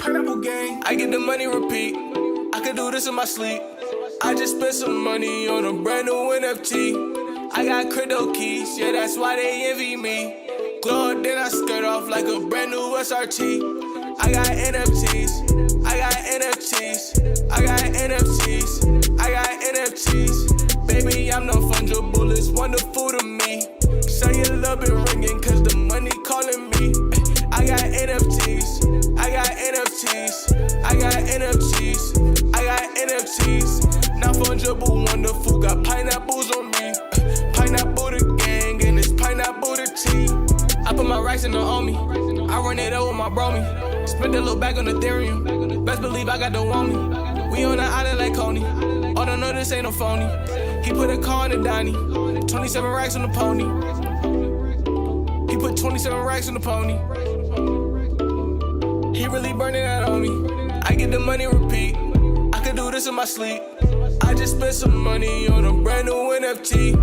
Pineapple gang, I get the money repeat. I could do this in my sleep. I just spent some money on a brand new NFT. I got crypto keys, yeah, that's why they envy me. Glow, then I skirt off like a brand new SRT. I got NFTs, I got NFTs, I got NFTs, I got NFTs. Baby, I'm no fungible, it's wonderful to me. Say your love been ringing, cause the money calling me. I got NFTs, I got NFTs, I got NFTs, I got NFTs. Not fungible, wonderful, got pineapples on me. Pineapple the gang, and it's pineapple the tea. I put my rice in the on me, I run it up with my bromie. Spent a little bag on Ethereum, best believe I got the on me. We on the island like Coney, oh no, no, this ain't no phony. He put a car in the Donnie, 27 racks on the pony. He put 27 racks on the pony. He really burning that on me. I get the money repeat. I could do this in my sleep. I just spent some money on a brand new NFT.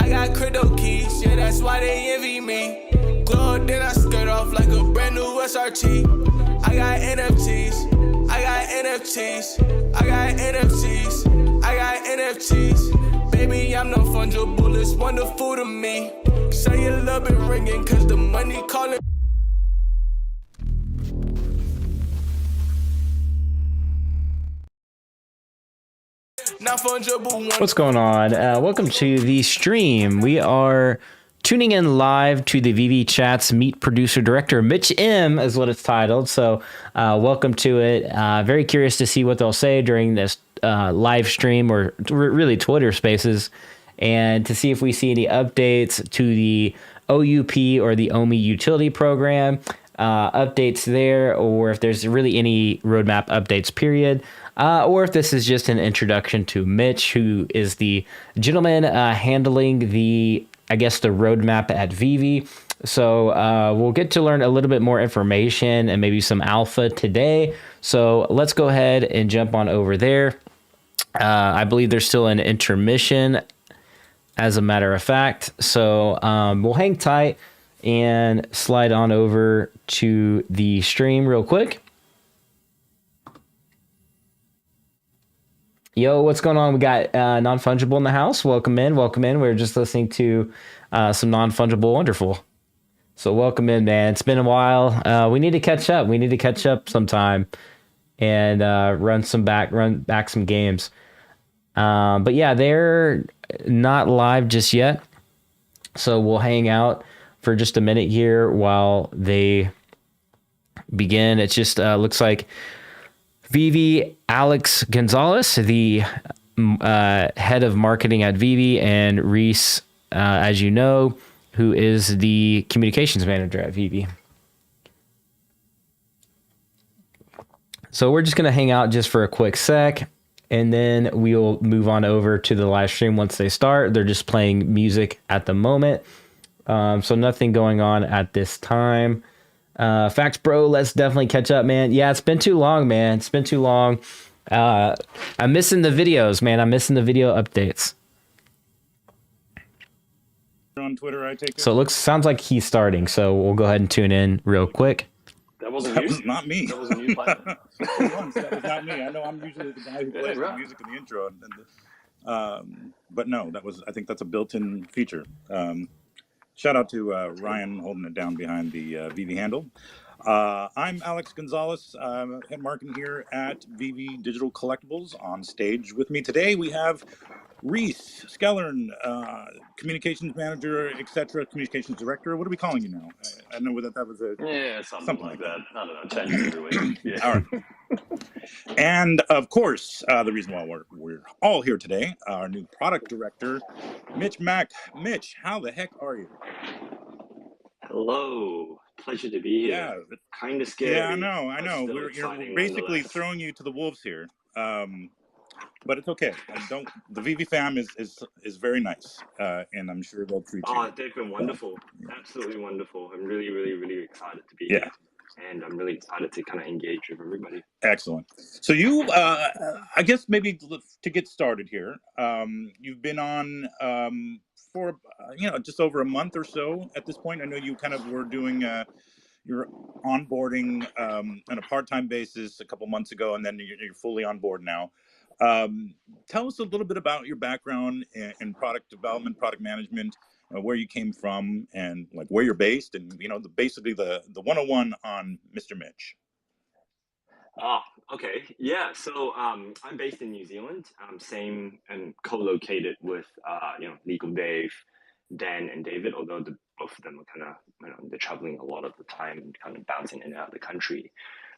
I got crypto keys, yeah, that's why they envy me. Glow, then I skirt off like a brand new SRT. I got NFTs, I got NFTs, I got NFTs, I got NFTs. Baby, I'm no fungible, it's wonderful to me. Say your love been ringing, cause the money calling. Not fungible. What's going on? Welcome to the stream. We are tuning in live to the Veve Chats Meet Producer Director. Mitch M is what it's titled. So welcome to it. Very curious to see what they'll say during this live stream, or really Twitter Spaces, and to see if we see any updates to the OUP or the OMI utility program, updates there, or if there's really any roadmap updates, period. Or if this is just an introduction to Mitch, who is the gentleman handling the, I guess, the roadmap at Veve. So we'll get to learn a little bit more information and maybe some alpha today. So let's go ahead and jump on over there. I believe there's still an intermission, as a matter of fact. So we'll hang tight and slide on over to the stream real quick. Yo, what's going on? We got Non-Fungible in the house. Welcome in, welcome in. We were just listening to some Non-Fungible Wonderful. So welcome in, man. It's been a while. We need to catch up. We need to catch up sometime and run back some games. But yeah, they're not live just yet. So we'll hang out for just a minute here while they begin. It just looks like Veve, Alex Gonzalez, the head of marketing at Veve, and Reese, as you know, who is the communications manager at Veve. So we're just going to hang out just for a quick sec, and then we'll move on over to the live stream once they start. They're just playing music at the moment, so nothing going on at this time. Facts, bro, let's definitely catch up, man. Yeah, it's been too long, man. It's been too long. I'm missing the videos, man. I'm missing the video updates. On Twitter, I take it. So it sounds like he's starting, so we'll go ahead and tune in real quick. That was not me. That wasn't you playing. That was not me. I know I'm usually the guy who plays the music in the intro. But no, I think that's a built-in feature. Shout out to Ryan holding it down behind the Veve handle. I'm Alex Gonzalez, head marketing here at Veve Digital Collectibles. On stage with me today, we have Reese Skellern, communications manager, etc., communications director. What are we calling you now? I know that was something like that. I don't know. Change it every week. Yeah. All right. And of course, the reason why we're all here today, our new product director, Mitch Mack. Mitch, how the heck are you? Hello. Pleasure to be here. Yeah. Kind of scary. Yeah, I know. You're basically throwing you to the wolves here. But it's okay. The Veve fam is very nice, and I'm sure they'll treat you. Oh, they've been wonderful. Absolutely wonderful. I'm really, really, really excited to be here. And I'm really excited to kind of engage with everybody. Excellent. So you, I guess maybe to get started here, you've been on for just over a month or so at this point. I know you kind of were doing you're onboarding on a part-time basis a couple months ago, and then you're fully on board now. Tell us a little bit about your background in product development, product management, where you came from, and like where you're based, and basically the 101 on Mr. Mitch. Ah, okay. Yeah. So I'm based in New Zealand. Same and co-located with Legal Dave, Dan, and David. Although both of them are kind of they're traveling a lot of the time and kind of bouncing in and out of the country.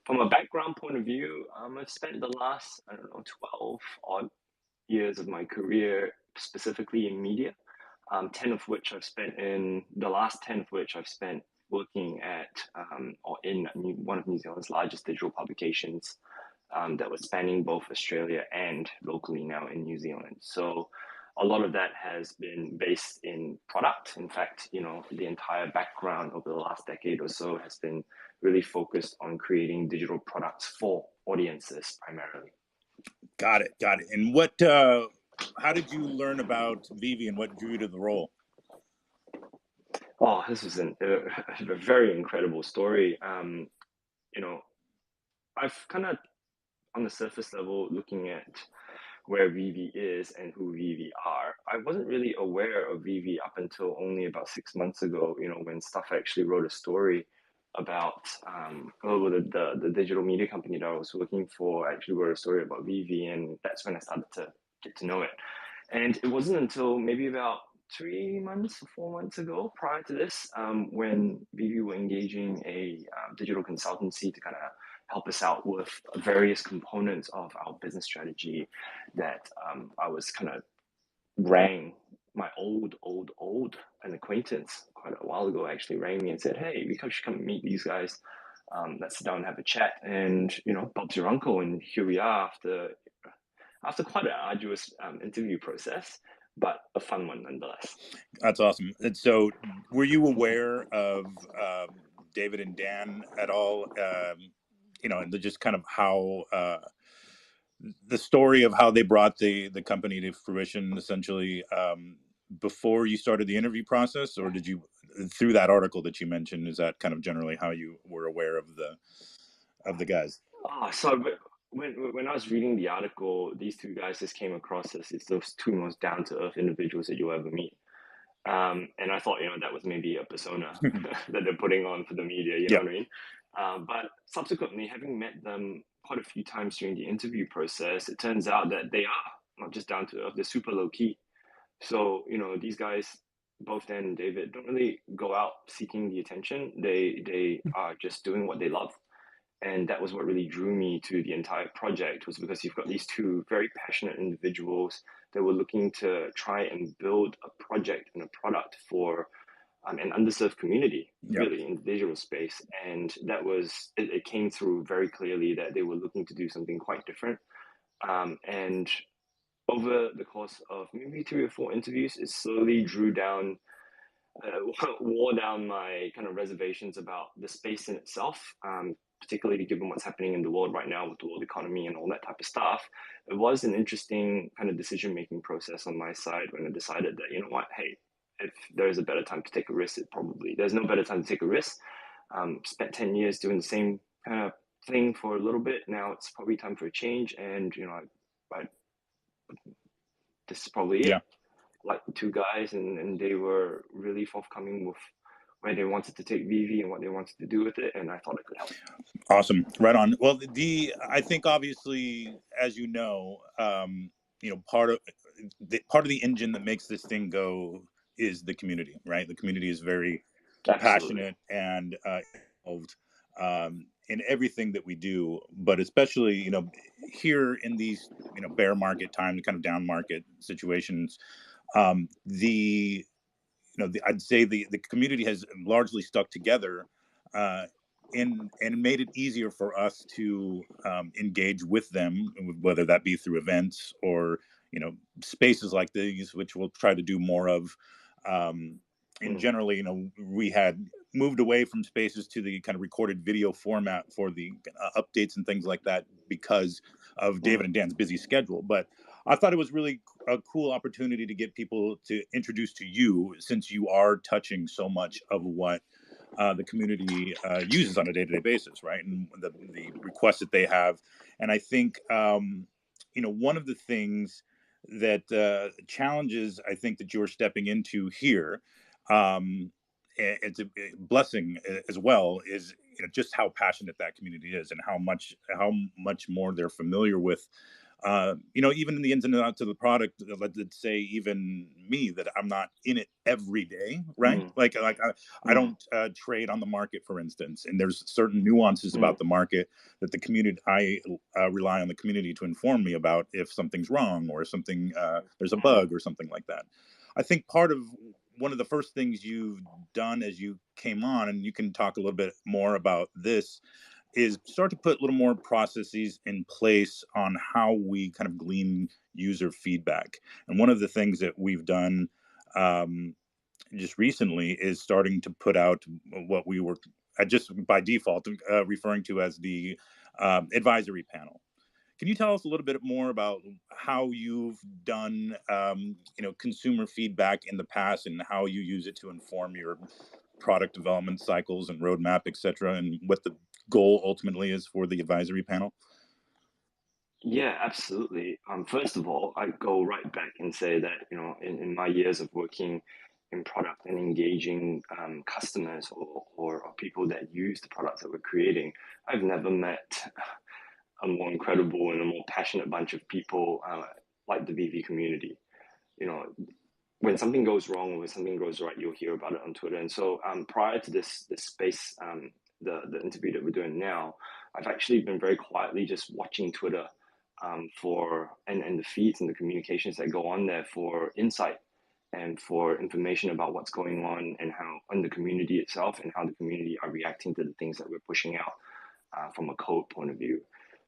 From a background point of view, I've spent the last 12 odd years of my career specifically in media. 10 of which I've spent in the last 10 of which I've spent working at or in one of New Zealand's largest digital publications that was spanning both Australia and locally now in New Zealand. So a lot of that has been based in product. In fact, the entire background over the last decade or so has been really focused on creating digital products for audiences primarily. Got it. And how did you learn about Veve and what drew you to the role? Oh, this was a very incredible story. I've kind of, on the surface level, looking at where Veve is and who Veve are, I wasn't really aware of Veve up until only about 6 months ago, when Stuff actually wrote a story about the digital media company that I was working for actually wrote a story about Veve, and that's when I started to get to know it. And it wasn't until maybe about 3 months or 4 months ago prior to this when Veve were engaging a digital consultancy to kind of help us out with various components of our business strategy that I was kind of rang my old an acquaintance quite a while ago actually rang me and said, hey, we should come meet these guys. Let's sit down and have a chat. And, Bob's your uncle. And here we are after quite an arduous interview process, but a fun one nonetheless. That's awesome. And so were you aware of David and Dan at all? And just kind of how the story of how they brought the company to fruition, essentially, before you started the interview process, or did you, through that article that you mentioned, is that kind of generally how you were aware of the guys? So when I was reading the article, these two guys just came across as those two most down to earth individuals that you'll ever meet. And I thought, that was maybe a persona that they're putting on for the media, you know what I mean? But subsequently, having met them quite a few times during the interview process, it turns out that they are not just down to earth, they're super low key. So, these guys, both Dan and David, don't really go out seeking the attention. They are just doing what they love. And that was what really drew me to the entire project, was because you've got these two very passionate individuals that were looking to try and build a project and a product for an underserved community, really, in the digital space. And that was, it came through very clearly that they were looking to do something quite different. And over the course of maybe 3 or 4 interviews, it slowly wore down my kind of reservations about the space in itself, particularly given what's happening in the world right now with the world economy and all that type of stuff. It was an interesting kind of decision-making process on my side when I decided that, hey, if there's a better time to take a risk, there's no better time to take a risk. Spent 10 years doing the same kind of thing for a little bit. Now it's probably time for a change. And, this is probably it. Like the two guys, and they were really forthcoming with where they wanted to take Veve and what they wanted to do with it, and I thought it could help. Awesome, right on. Well, I think obviously, as part of the engine that makes this thing go is the community, right? The community is very passionate and involved in everything that we do, but especially here in these bear market time, kind of down market situations. I'd say the community has largely stuck together and made it easier for us to engage with them, whether that be through events or spaces like these, which we'll try to do more of. And generally, we had moved away from spaces to the kind of recorded video format for the updates and things like that because of David and Dan's busy schedule. But I thought it was really a cool opportunity to get people to introduce to you, since you are touching so much of what the community uses on a day-to-day basis, right? And the requests that they have. And I think, one of the things that challenges I think that you're stepping into here, it's a blessing as well, is just how passionate that community is and how much more they're familiar with even in the ins and outs of the product. Let's say even me, that I'm not in it every day, right? I don't trade on the market, for instance, and there's certain nuances about the market that the community, I rely on the community to inform me about if something's wrong or something, there's a bug or something like that. I think part of one of the first things you've done as you came on, and you can talk a little bit more about this, is start to put a little more processes in place on how we kind of glean user feedback. And one of the things that we've done just recently is starting to put out what we were just by default referring to as the advisory panel. Can you tell us a little bit more about how you've done, consumer feedback in the past and how you use it to inform your product development cycles and roadmap, et cetera, and what the goal ultimately is for the advisory panel? Yeah, absolutely. First of all, I go right back and say that, in my years of working in product and engaging customers or people that use the products that we're creating, I've never met a more incredible and a more passionate bunch of people like the Veve community. When something goes wrong or when something goes right, you'll hear about it on Twitter. And so prior to this space, the interview that we're doing now, I've actually been very quietly just watching Twitter and the feeds and the communications that go on there for insight and for information about what's going on and how in the community itself and how the community are reacting to the things that we're pushing out from a code point of view.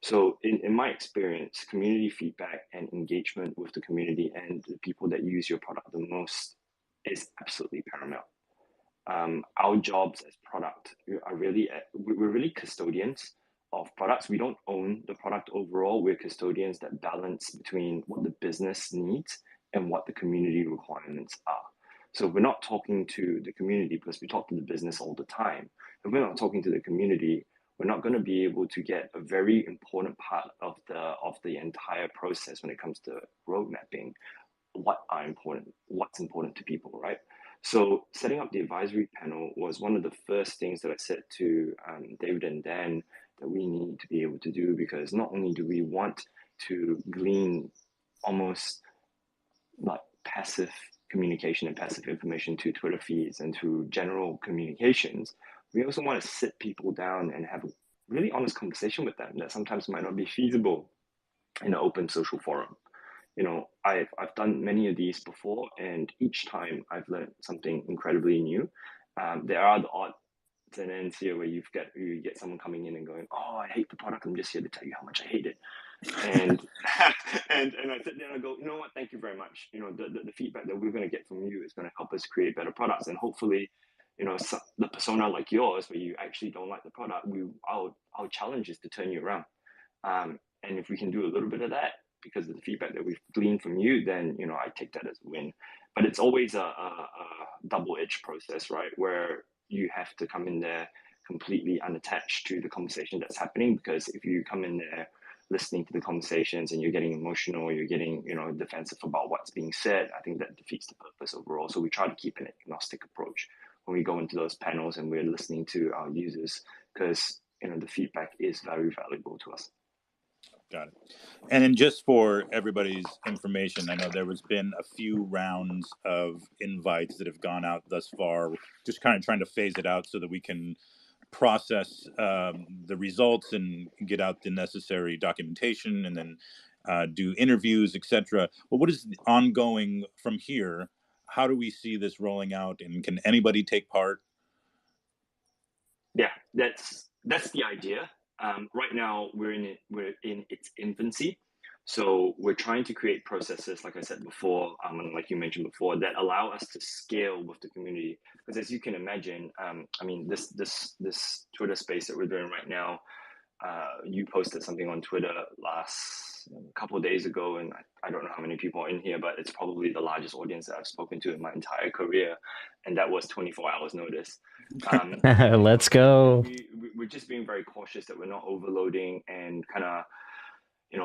So in my experience, community feedback and engagement with the community and the people that use your product the most is absolutely paramount. Our jobs as product we're really custodians of products. We don't own the product overall. We're custodians that balance between what the business needs and what the community requirements are. So we're not talking to the community because we talk to the business all the time. If we're not talking to the community, we're not going to be able to get a very important part of the entire process when it comes to road mapping. What's important to people, right? So setting up the advisory panel was one of the first things that I said to David and Dan that we need to be able to do, because not only do we want to glean almost like passive communication and passive information to Twitter feeds and to general communications, we also want to sit people down and have a really honest conversation with them that sometimes might not be feasible in an open social forum. I've done many of these before, and each time I've learned something incredibly new. There are the odd and ends here where you get someone coming in and going, "Oh, I hate the product. I'm just here to tell you how much I hate it." And and I sit there and I go, "You know what? Thank you very much. The feedback that we're going to get from you is going to help us create better products, and hopefully, the persona like yours, where you actually don't like the product, our challenge is to turn you around. And if we can do a little bit of that because of the feedback that we've gleaned from you, then I take that as a win. But it's always a double-edged process, right? Where you have to come in there completely unattached to the conversation that's happening, because if you come in there listening to the conversations and you're getting emotional, you're getting defensive about what's being said, I think that defeats the purpose overall. So we try to keep an agnostic approach when we go into those panels and we're listening to our users, because the feedback is very valuable to us. Got it. And then just for everybody's information, I know there has been a few rounds of invites that have gone out thus far, just kind of trying to phase it out so that we can process the results and get out the necessary documentation and then do interviews, etc. But what is ongoing from here? How do we see this rolling out, and can anybody take part? Yeah, that's the idea. Right now, we're in its infancy, so we're trying to create processes, like I said before, and like you mentioned before, that allow us to scale with the community. Because as you can imagine, this Twitter space that we're doing right now, you posted something on Twitter last couple of days ago, and I don't know how many people are in here, but it's probably the largest audience that I've spoken to in my entire career, and that was 24 hours notice. Let's go. We're just being very cautious that we're not overloading and kind of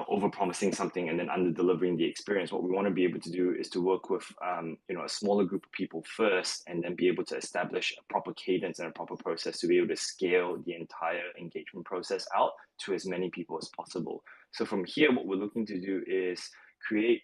over promising something and then under delivering the experience. What we want to be able to do is to work with a smaller group of people first, and then be able to establish a proper cadence and a proper process to be able to scale the entire engagement process out to as many people as possible. So from here, what we're looking to do is create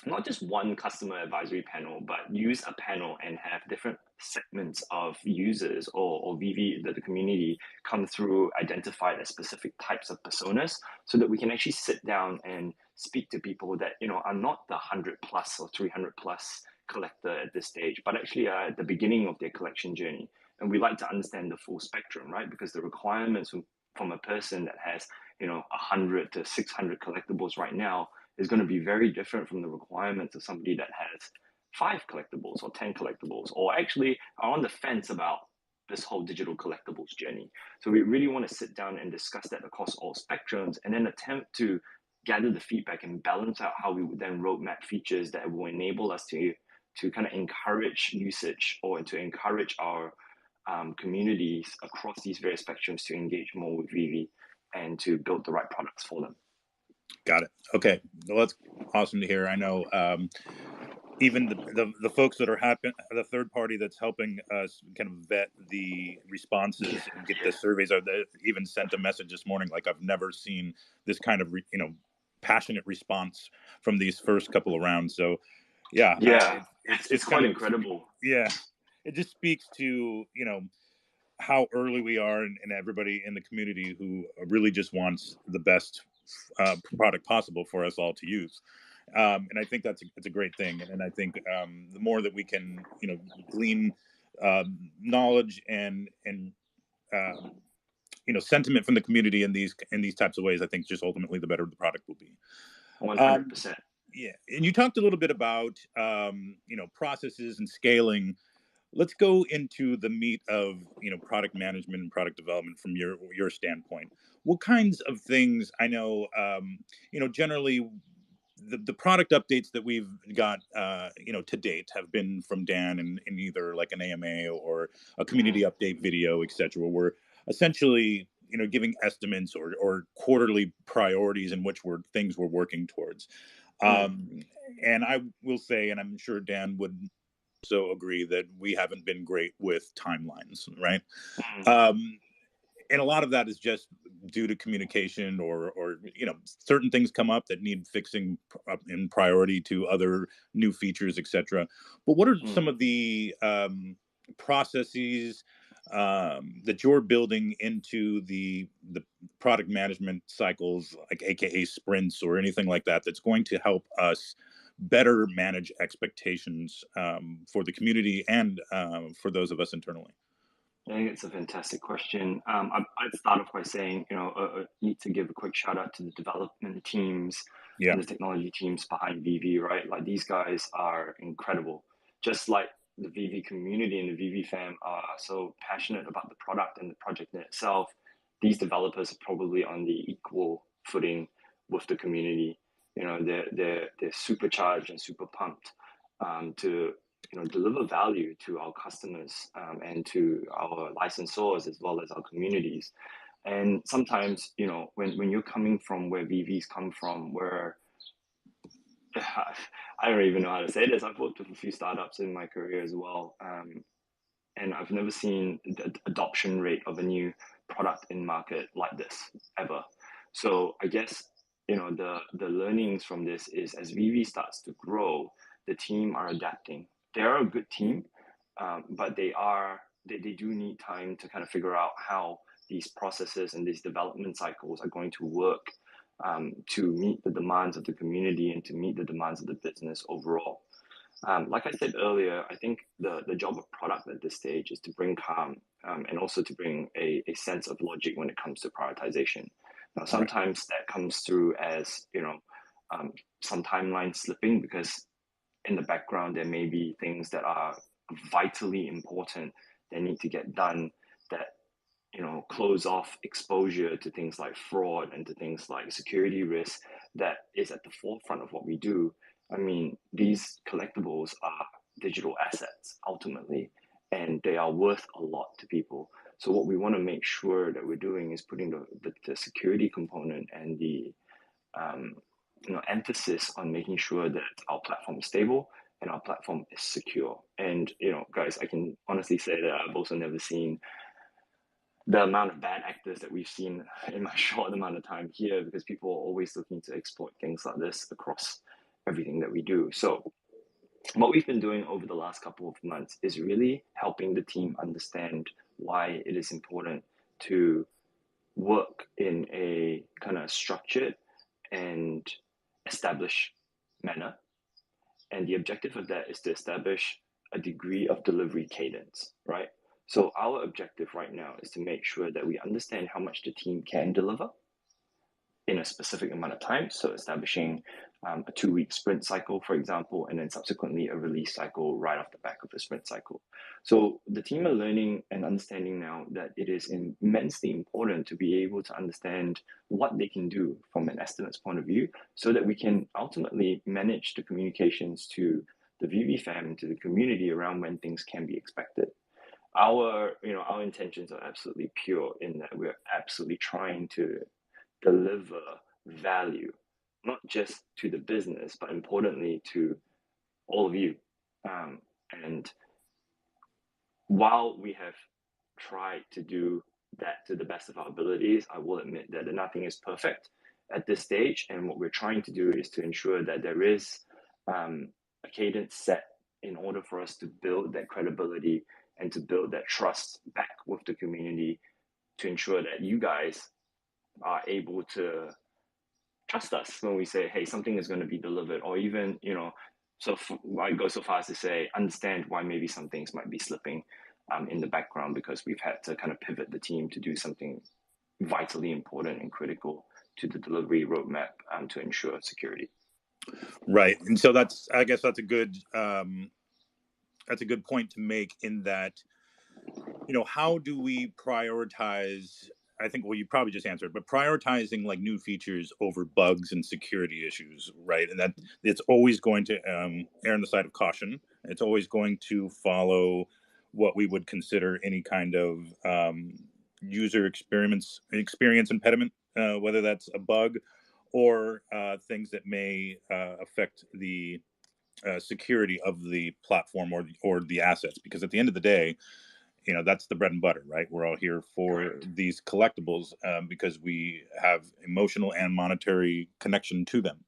not just one customer advisory panel, but use a panel and have different segments of users or VV, the community, come through identified as specific types of personas, so that we can actually sit down and speak to people that are not the 100 plus or 300 plus collector at this stage, but actually are at the beginning of their collection journey. And we like to understand the full spectrum, right? Because the requirements from a person that has 100 to 600 collectibles right now is going to be very different from the requirements of somebody that has 5 collectibles or 10 collectibles, or actually are on the fence about this whole digital collectibles journey. So we really want to sit down and discuss that across all spectrums, and then attempt to gather the feedback and balance out how we would then roadmap features that will enable us to kind of encourage usage, or to encourage our communities across these various spectrums to engage more with Veve and to build the right products for them. Got it. Okay. Well, that's awesome to hear. I know even the folks that are the third party that's helping us kind of vet the responses and get the surveys, even sent a message this morning like, I've never seen this kind of passionate response from these first couple of rounds. So yeah, it's quite incredible. Yeah, it just speaks to how early we are, and everybody in the community who really just wants the best product possible for us all to use. And I think it's a great thing. And I think the more that we can, glean knowledge and sentiment from the community in these types of ways, I think just ultimately the better the product will be. 100%. Yeah. And you talked a little bit about, processes and scaling. Let's go into the meat of, product management and product development from your standpoint. What kinds of things, I know, generally the product updates that we've got, to date have been from Dan in either like an AMA or a community update video, et cetera. We're essentially, giving estimates or quarterly priorities in which things we're working towards. And I will say, and I'm sure Dan would also agree, that we haven't been great with timelines, right? And a lot of that is just due to communication or certain things come up that need fixing in priority to other new features, etc. But what are some of the processes that you're building into the product management cycles, like AKA sprints or anything like that, that's going to help us better manage expectations for the community and for those of us internally? I think it's a fantastic question. I'd start off by saying, need to give a quick shout out to the development teams and the technology teams behind Veve, right? Like, these guys are incredible. Just like the Veve community and the Veve fam are so passionate about the product and the project in itself, these developers are probably on the equal footing with the community. They're supercharged and super pumped to deliver value to our customers and to our licensors as well as our communities. And sometimes, when you're coming from where Veve's come from, where I don't even know how to say this. I've worked with a few startups in my career as well, and I've never seen the adoption rate of a new product in market like this ever. So I guess the learnings from this is, as Veve starts to grow, the team are adapting. They are a good team, but they do need time to kind of figure out how these processes and these development cycles are going to work to meet the demands of the community and to meet the demands of the business overall. Like I said earlier, I think the job of product at this stage is to bring calm and also to bring a sense of logic when it comes to prioritization. Now, sometimes that comes through as some timeline slipping, because in the background there may be things that are vitally important that need to get done that close off exposure to things like fraud and to things like security risk that is at the forefront of what we do. I mean, these collectibles are digital assets ultimately, and they are worth a lot to people. So what we want to make sure that we're doing is putting the security component and the emphasis on making sure that our platform is stable and our platform is secure. And guys, I can honestly say that I've also never seen the amount of bad actors that we've seen in my short amount of time here, because people are always looking to exploit things like this across everything that we do. So what we've been doing over the last couple of months is really helping the team understand why it is important to work in a kind of structured and established manner. And the objective of that is to establish a degree of delivery cadence, right? So our objective right now is to make sure that we understand how much the team can deliver in a specific amount of time. So establishing a 2-week sprint cycle, for example, and then subsequently a release cycle right off the back of the sprint cycle. So the team are learning and understanding now that it is immensely important to be able to understand what they can do from an estimates point of view, so that we can ultimately manage the communications to the Veve fam, to the community around when things can be expected. Our intentions are absolutely pure in that we're absolutely trying to deliver value, not just to the business, but importantly to all of you. And while we have tried to do that to the best of our abilities, I will admit that nothing is perfect at this stage. And what we're trying to do is to ensure that there is a cadence set in order for us to build that credibility and to build that trust back with the community, to ensure that you guys are able to trust us when we say, hey, something is going to be delivered, or even, I go so far as to say, understand why maybe some things might be slipping in the background, because we've had to kind of pivot the team to do something vitally important and critical to the delivery roadmap to ensure security. Right. And so I guess that's a good point to make, in that, how do we prioritize? I think, well, you probably just answered, but prioritizing like new features over bugs and security issues, right? And that it's always going to err on the side of caution. It's always going to follow what we would consider any kind of user experience impediment, whether that's a bug or things that may affect the security of the platform or the assets. Because at the end of the day, that's the bread and butter, right? We're all here for these collectibles because we have emotional and monetary connection to them.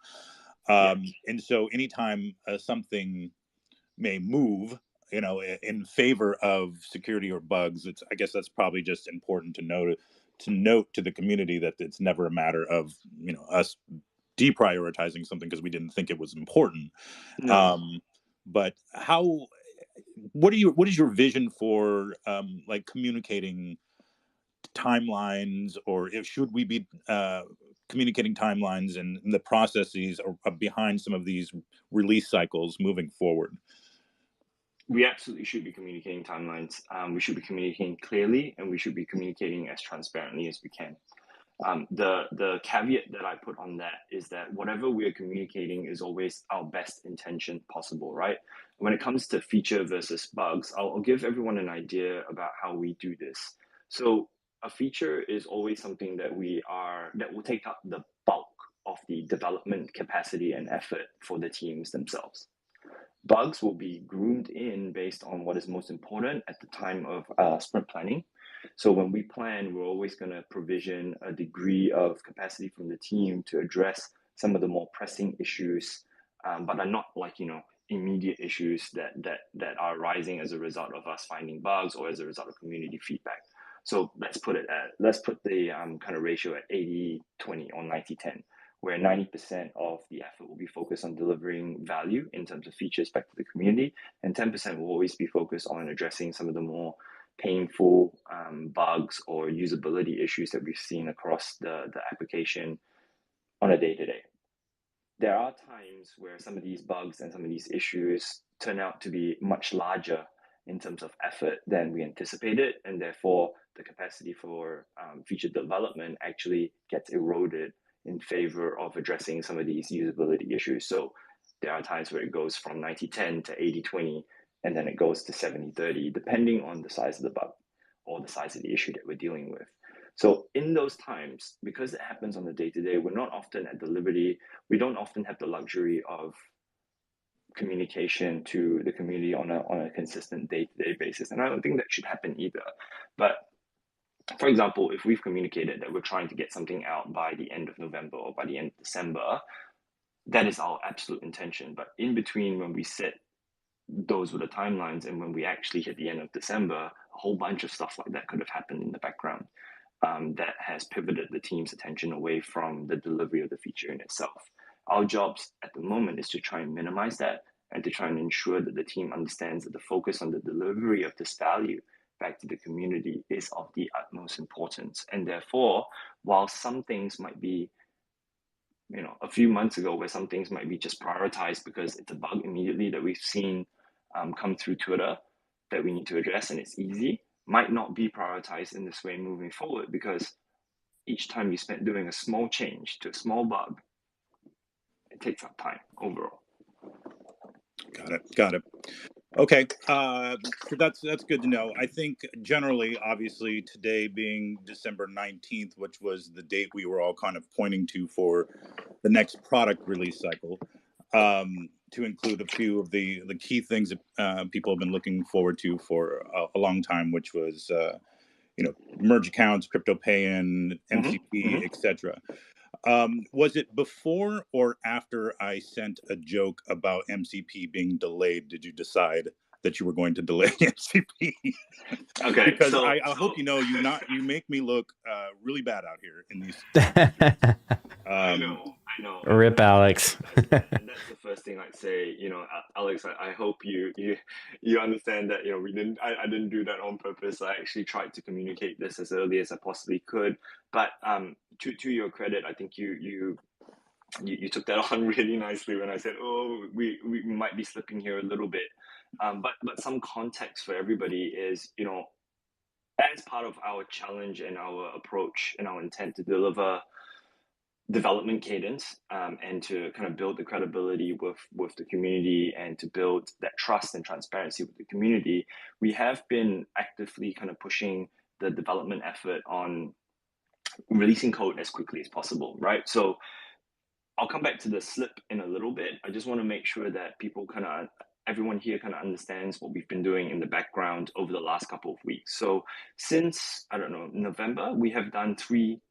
And so anytime something may move, in favor of security or bugs, I guess that's probably just important to note to the community that it's never a matter of, us deprioritizing something because we didn't think it was important. No. But what is your vision for like communicating timelines, or should we be communicating timelines and the processes are behind some of these release cycles moving forward? We absolutely should be communicating timelines. We should be communicating clearly, and we should be communicating as transparently as we can. The caveat that I put on that is that whatever we're communicating is always our best intention possible, right? When it comes to feature versus bugs, I'll give everyone an idea about how we do this. So a feature is always something that will take up the bulk of the development capacity and effort for the teams themselves. Bugs will be groomed in based on what is most important at the time of sprint planning. So when we plan, we're always going to provision a degree of capacity from the team to address some of the more pressing issues, but are not like, immediate issues that are arising as a result of us finding bugs or as a result of community feedback. So let's put the kind of ratio at 80-20 or 90-10, where 90% of the effort will be focused on delivering value in terms of features back to the community, and 10% will always be focused on addressing some of the more painful bugs or usability issues that we've seen across the application on a day-to-day. There are times where some of these bugs and some of these issues turn out to be much larger in terms of effort than we anticipated, and therefore the capacity for feature development actually gets eroded in favor of addressing some of these usability issues. So there are times where it goes from 90-10 to 80-20, and then it goes to 70-30, depending on the size of the bug or the size of the issue that we're dealing with. So in those times, because it happens on the day-to-day, we're not often at the liberty, we don't often have the luxury of communication to the community on a consistent day-to-day basis. And I don't think that should happen either. But for example, if we've communicated that we're trying to get something out by the end of November or by the end of December, that is our absolute intention. But in between, when we set those were the timelines and when we actually hit the end of December, a whole bunch of stuff like that could have happened in the background that has pivoted the team's attention away from the delivery of the feature in itself. Our jobs at the moment is to try and minimize that and to try and ensure that the team understands that the focus on the delivery of this value back to the community is of the utmost importance. And therefore, while some things might be, a few months ago where some things might be just prioritized because it's a bug immediately that we've seen come through Twitter that we need to address and it's easy, might not be prioritized in this way moving forward, because each time you spend doing a small change to a small bug, it takes up time overall. Got it. Okay, so that's good to know. I think generally, obviously, today being December 19th, which was the date we were all kind of pointing to for the next product release cycle, to include a few of the key things that people have been looking forward to for a long time, which was merge accounts, crypto pay-in, MCP, etc. Was it before or after I sent a joke about MCP being delayed, did you decide that you were going to delay MCP? Okay, because I hope you make me look really bad out here in these. I know. Rip Alex. And that's the first thing I'd say. Alex, I hope you understand that I didn't do that on purpose. I actually tried to communicate this as early as I possibly could. But to your credit, I think you took that on really nicely when I said, oh, we might be slipping here a little bit. But some context for everybody is, as part of our challenge and our approach and our intent to deliver development cadence and to kind of build the credibility with the community and to build that trust and transparency with the community, we have been actively kind of pushing the development effort on releasing code as quickly as possible, right? So I'll come back to the slip in a little bit. I just want to make sure that everyone here kind of understands what we've been doing in the background over the last couple of weeks. So since, November, we have done 3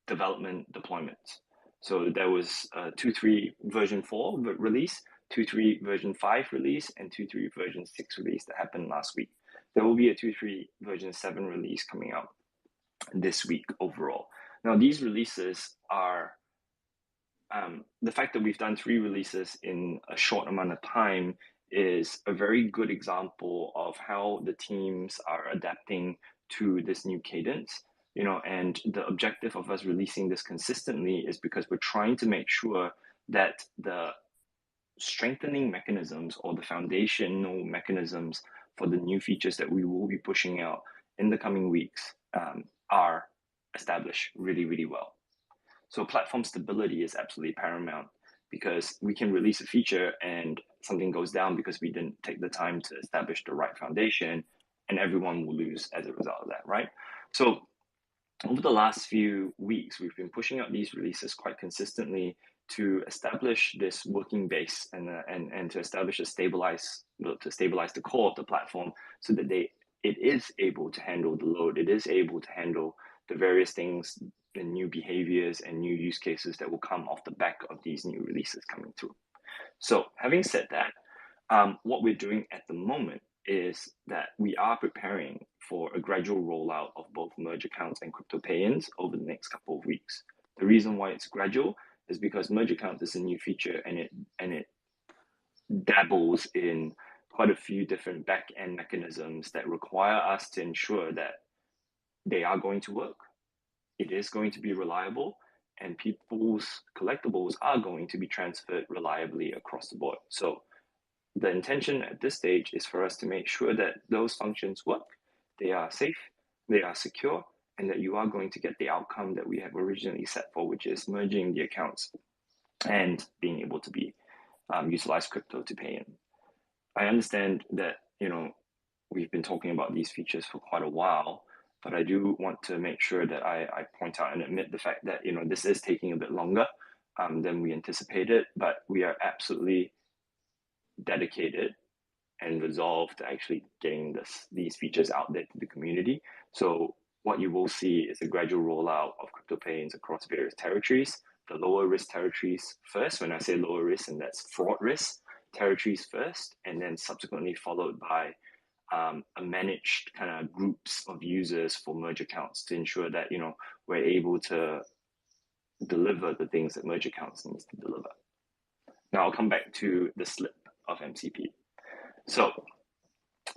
development deployments. So there was 2.3 version 4 release, 2.3 version 5 release, and 2.3 version 6 release that happened last week. There will be a 2.3 version 7 release coming out this week overall. Now, these releases are the fact that we've done 3 releases in a short amount of time is a very good example of how the teams are adapting to this new cadence. And the objective of us releasing this consistently is because we're trying to make sure that the strengthening mechanisms or the foundational mechanisms for the new features that we will be pushing out in the coming weeks are established really, really well. So platform stability is absolutely paramount, because we can release a feature and something goes down because we didn't take the time to establish the right foundation, and everyone will lose as a result of that, right? So over the last few weeks, we've been pushing out these releases quite consistently to establish this working base and to establish to stabilize the core of the platform so that it is able to handle the load. It is able to handle the various things, the new behaviors and new use cases that will come off the back of these new releases coming through. So having said that, what we're doing at the moment is that we are preparing for a gradual rollout of both merge accounts and crypto pay-ins over the next couple of weeks. The reason why it's gradual is because merge accounts is a new feature and it dabbles in quite a few different back-end mechanisms that require us to ensure that they are going to work, it is going to be reliable, and people's collectibles are going to be transferred reliably across the board. So the intention at this stage is for us to make sure that those functions work, they are safe, they are secure, and that you are going to get the outcome that we have originally set for, which is merging the accounts and being able to be utilize crypto to pay in. I understand that, we've been talking about these features for quite a while, but I do want to make sure that I point out and admit the fact that, this is taking a bit longer than we anticipated, but we are absolutely dedicated and resolved to actually getting these features out there to the community. So what you will see is a gradual rollout of crypto payments across various territories. The lower risk territories first. When I say lower risk, and that's fraud risk territories first, and then subsequently followed by a managed kind of groups of users for merge accounts to ensure that we're able to deliver the things that merge accounts needs to deliver. Now I'll come back to the slip of MCP. So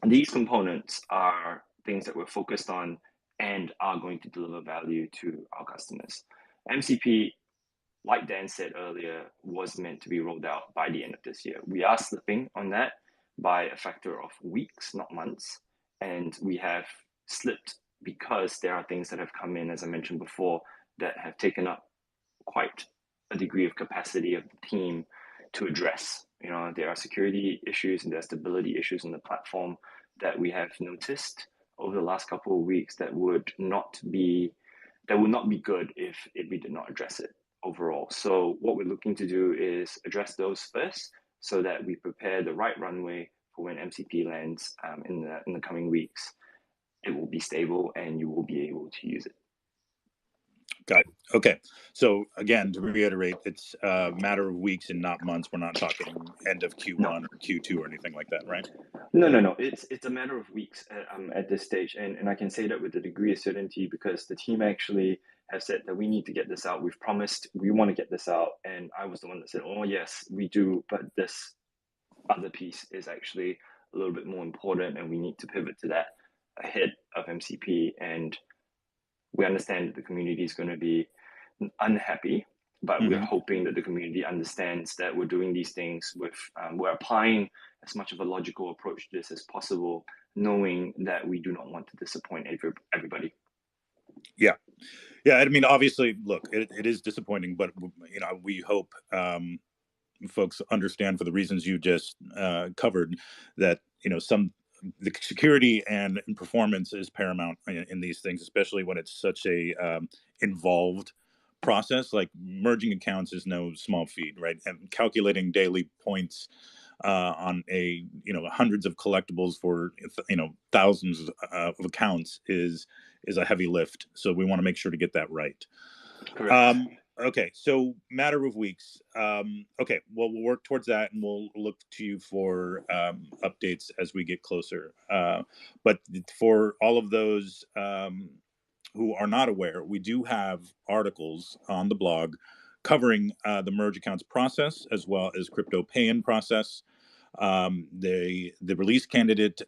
these components are things that we're focused on and are going to deliver value to our customers. MCP, like Dan said earlier, was meant to be rolled out by the end of this year. We are slipping on that by a factor of weeks, not months. And we have slipped because there are things that have come in, as I mentioned before, that have taken up quite a degree of capacity of the team to address. There are security issues and there are stability issues in the platform that we have noticed over the last couple of weeks that would not be good if we did not address it overall. So what we're looking to do is address those first so that we prepare the right runway for when MCP lands in the coming weeks. It will be stable and you will be able to use it. Got it. Okay. So again, to reiterate, it's a matter of weeks and not months. We're not talking end of Q1 or Q2 or anything like that, right? No. It's a matter of weeks at this stage. And I can say that with a degree of certainty because the team actually have said that we need to get this out. We've promised we want to get this out. And I was the one that said, oh, yes, we do. But this other piece is actually a little bit more important and we need to pivot to that ahead of MCP. And we understand that the community is going to be unhappy, but we're hoping that the community understands that we're doing these things with, we're applying as much of a logical approach to this as possible, knowing that we do not want to disappoint everybody. Yeah. I mean, obviously, look, it is disappointing, but we hope folks understand for the reasons you just covered that the security and performance is paramount in these things, especially when it's such a involved process. Like merging accounts is no small feat, right? And calculating daily points on hundreds of collectibles for thousands of accounts is a heavy lift. So we want to make sure to get that right. Correct. Okay, so matter of weeks. Okay, well, we'll work towards that, and we'll look to you for updates as we get closer. But for all of those who are not aware, we do have articles on the blog covering the merge accounts process as well as crypto pay-in process. The release candidate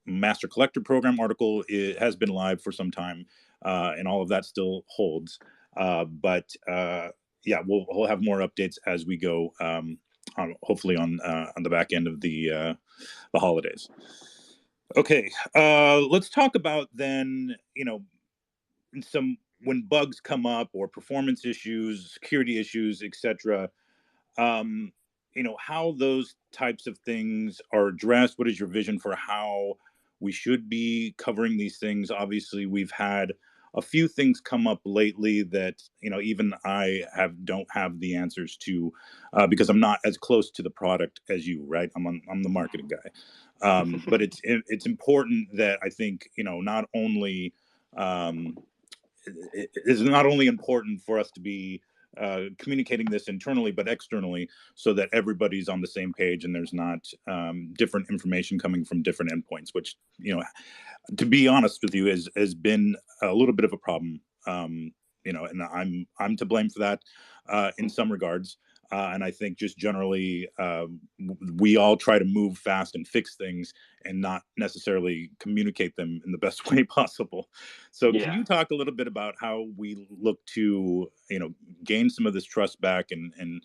master collector program article has been live for some time, and all of that still holds. But we'll have more updates as we go. Hopefully on the back end of the holidays. Okay, let's talk about then. When bugs come up or performance issues, security issues, etc. How those types of things are addressed. What is your vision for how we should be covering these things? Obviously, we've had a few things come up lately that even I don't have the answers to because I'm not as close to the product as you, right? I'm the marketing guy, but it's important that I think not only it is not only important for us to be communicating this internally but externally so that everybody's on the same page and there's not different information coming from different endpoints, which to be honest with you has been a little bit of a problem, and I'm to blame for that in some regards, and I think just generally we all try to move fast and fix things and not necessarily communicate them in the best way possible. So Can you talk a little bit about how we look to gain some of this trust back and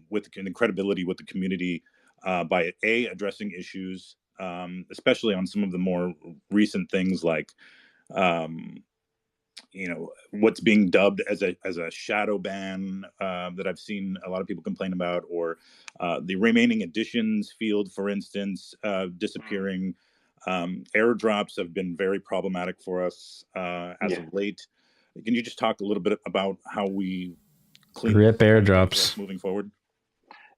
with the credibility with the community by addressing issues especially on some of the more recent things like, what's being dubbed as a shadow ban that I've seen a lot of people complain about, or the remaining editions field, for instance, disappearing. Airdrops have been very problematic for us as of late. Can you just talk a little bit about how we clean Rip airdrops moving forward?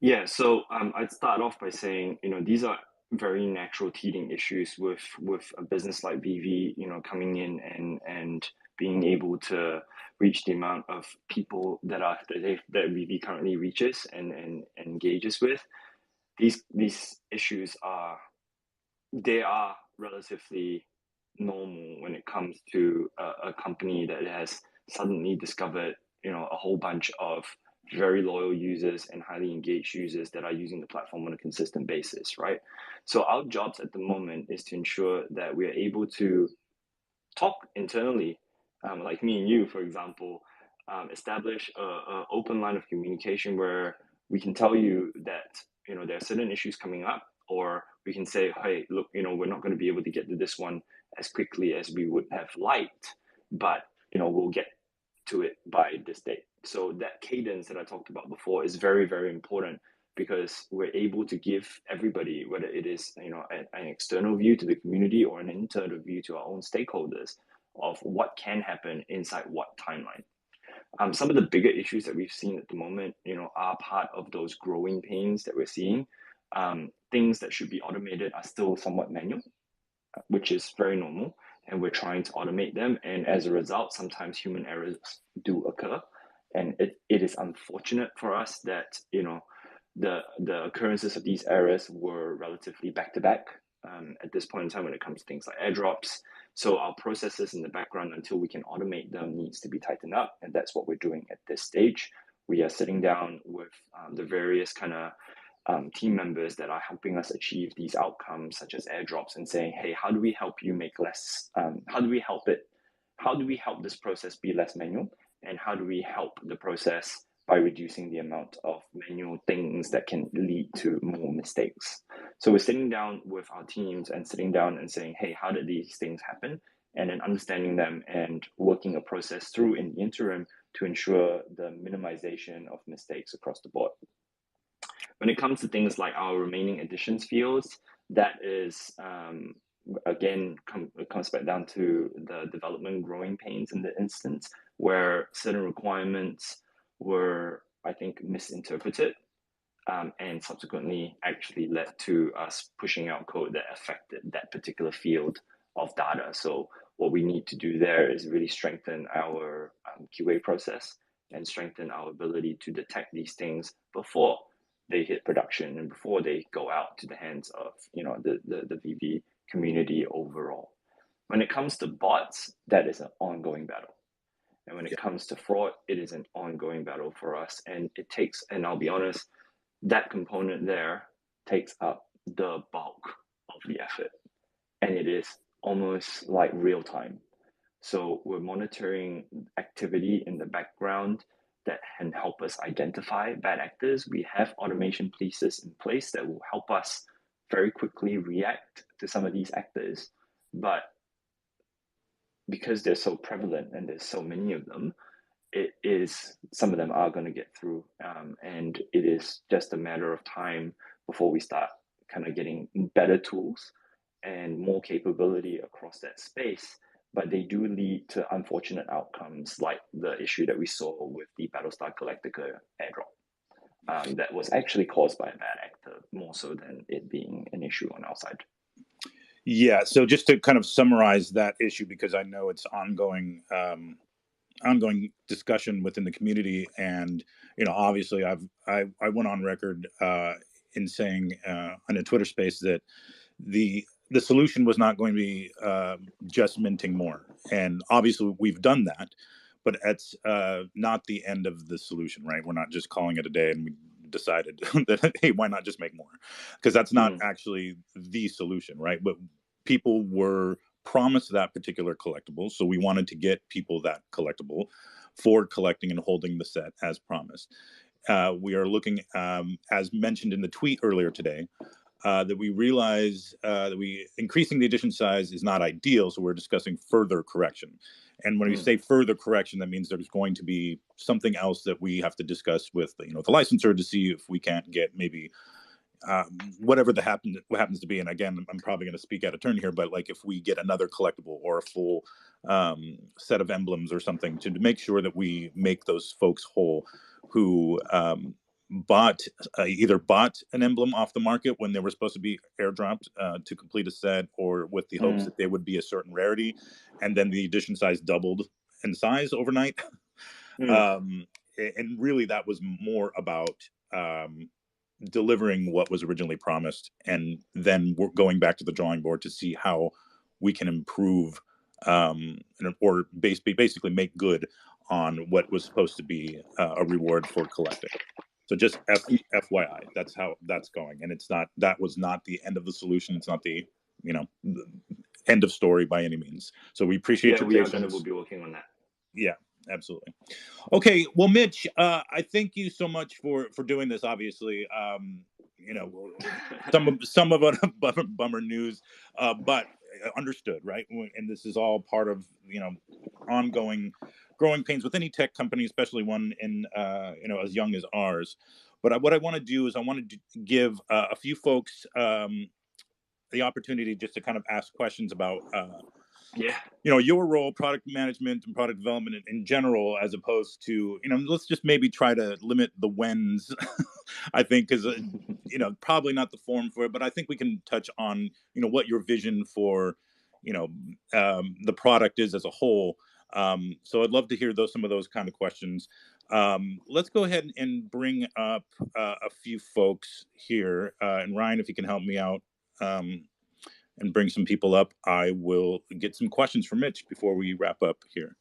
Yeah, so I'd start off by saying, these are very natural teething issues with a business like Veve, coming in and being able to reach the amount of people that Veve currently reaches and engages with. These issues are relatively normal when it comes to a company that has suddenly discovered, a whole bunch of very loyal users and highly engaged users that are using the platform on a consistent basis, right? So our jobs at the moment is to ensure that we are able to talk internally, like me and you, for example, establish a open line of communication where we can tell you that there are certain issues coming up, or we can say, hey, look, we're not going to be able to get to this one as quickly as we would have liked, but we'll get to it by this date. So that cadence that I talked about before is very, very important, because we're able to give everybody, whether it is an external view to the community or an internal view to our own stakeholders, of what can happen inside what timeline. Some of the bigger issues that we've seen at the moment, are part of those growing pains that we're seeing. Things that should be automated are still somewhat manual, which is very normal, and we're trying to automate them. And as a result, sometimes human errors do occur, and it is unfortunate for us that the occurrences of these errors were relatively back to back at this point in time when it comes to things like airdrops. So our processes in the background, until we can automate them, needs to be tightened up, and that's what we're doing at this stage. We are sitting down with the various kind of team members that are helping us achieve these outcomes, such as airdrops, and saying, hey, how do we help you make less? How do we help this process be less manual? And how do we help the process by reducing the amount of manual things that can lead to more mistakes? So we're sitting down with our teams and sitting down and saying, hey, how did these things happen? And then understanding them and working a process through in the interim to ensure the minimization of mistakes across the board. When it comes to things like our remaining additions fields, that is, again, comes back down to the development growing pains in the instance where certain requirements were, I think, misinterpreted, and subsequently actually led to us pushing out code that affected that particular field of data. So what we need to do there is really strengthen our QA process and strengthen our ability to detect these things before they hit production and before they go out to the hands of the Veve community overall. When it comes to bots, that is an ongoing battle. And when it comes to fraud, it is an ongoing battle for us. And it takes, and I'll be honest, that component there takes up the bulk of the effort. And it is almost like real time. So we're monitoring activity in the background that can help us identify bad actors. We have automation pieces in place that will help us very quickly react to some of these actors. But because they're so prevalent and there's so many of them, some of them are going to get through. And it is just a matter of time before we start kind of getting better tools and more capability across that space. But they do lead to unfortunate outcomes, like the issue that we saw with the Battlestar Galactica airdrop. That was actually caused by a bad actor, more so than it being an issue on our side. Yeah, so just to kind of summarize that issue, because I know it's ongoing discussion within the community, and obviously I went on record in saying on a Twitter space that the solution was not going to be just minting more, and obviously we've done that, but it's not the end of the solution, right? We're not just calling it a day and we decided that, hey, why not just make more? Because that's not actually the solution, right? But people were promised that particular collectible, so we wanted to get people that collectible for collecting and holding the set as promised. We are looking, as mentioned in the tweet earlier today, that we realize that we increasing the edition size is not ideal, so we're discussing further correction. And when we say further correction, that means there's going to be something else that we have to discuss with the licensor to see if we can't get maybe whatever what happens to be. And again, I'm probably going to speak out of turn here, but like if we get another collectible or a full set of emblems or something to make sure that we make those folks whole who either bought an emblem off the market when they were supposed to be airdropped to complete a set, or with the hopes that they would be a certain rarity, and then the edition size doubled in size overnight. And really that was more about delivering what was originally promised, and then we're going back to the drawing board to see how we can improve or basically make good on what was supposed to be a reward for collecting. So just FYI, that's how that's going. And that was not the end of the solution. It's not the end of story by any means. So we appreciate your patience. We'll be working on that. Yeah, absolutely. Okay, well, Mitch, I thank you so much for doing this. Obviously, some of it bummer news, but understood, right? And this is all part of ongoing growing pains with any tech company, especially one in as young as ours. But what I want to do is I want to give a few folks the opportunity just to kind of ask questions about your role, product management and product development in general, as opposed to let's just maybe try to limit the whens. I think is probably not the forum for it, but I think we can touch on what your vision for the product is as a whole. So I'd love to hear some of those kind of questions. Let's go ahead and bring up a few folks here, and Ryan, if you can help me out and bring some people up, I will get some questions for Mitch before we wrap up here.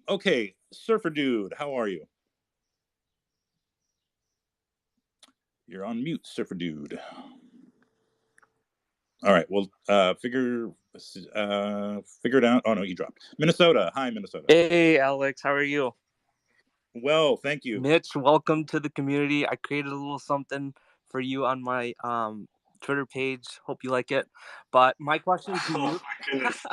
Okay, Surfer Dude, how are you? You're on mute, Surfer Dude. All right, well, figure it out. Oh no, he dropped. Minnesota, hi Minnesota. Hey Alex, how are you? Well, thank you. Mitch, welcome to the community. I created a little something for you on my Twitter page. Hope you like it. But my question to you, my goodness.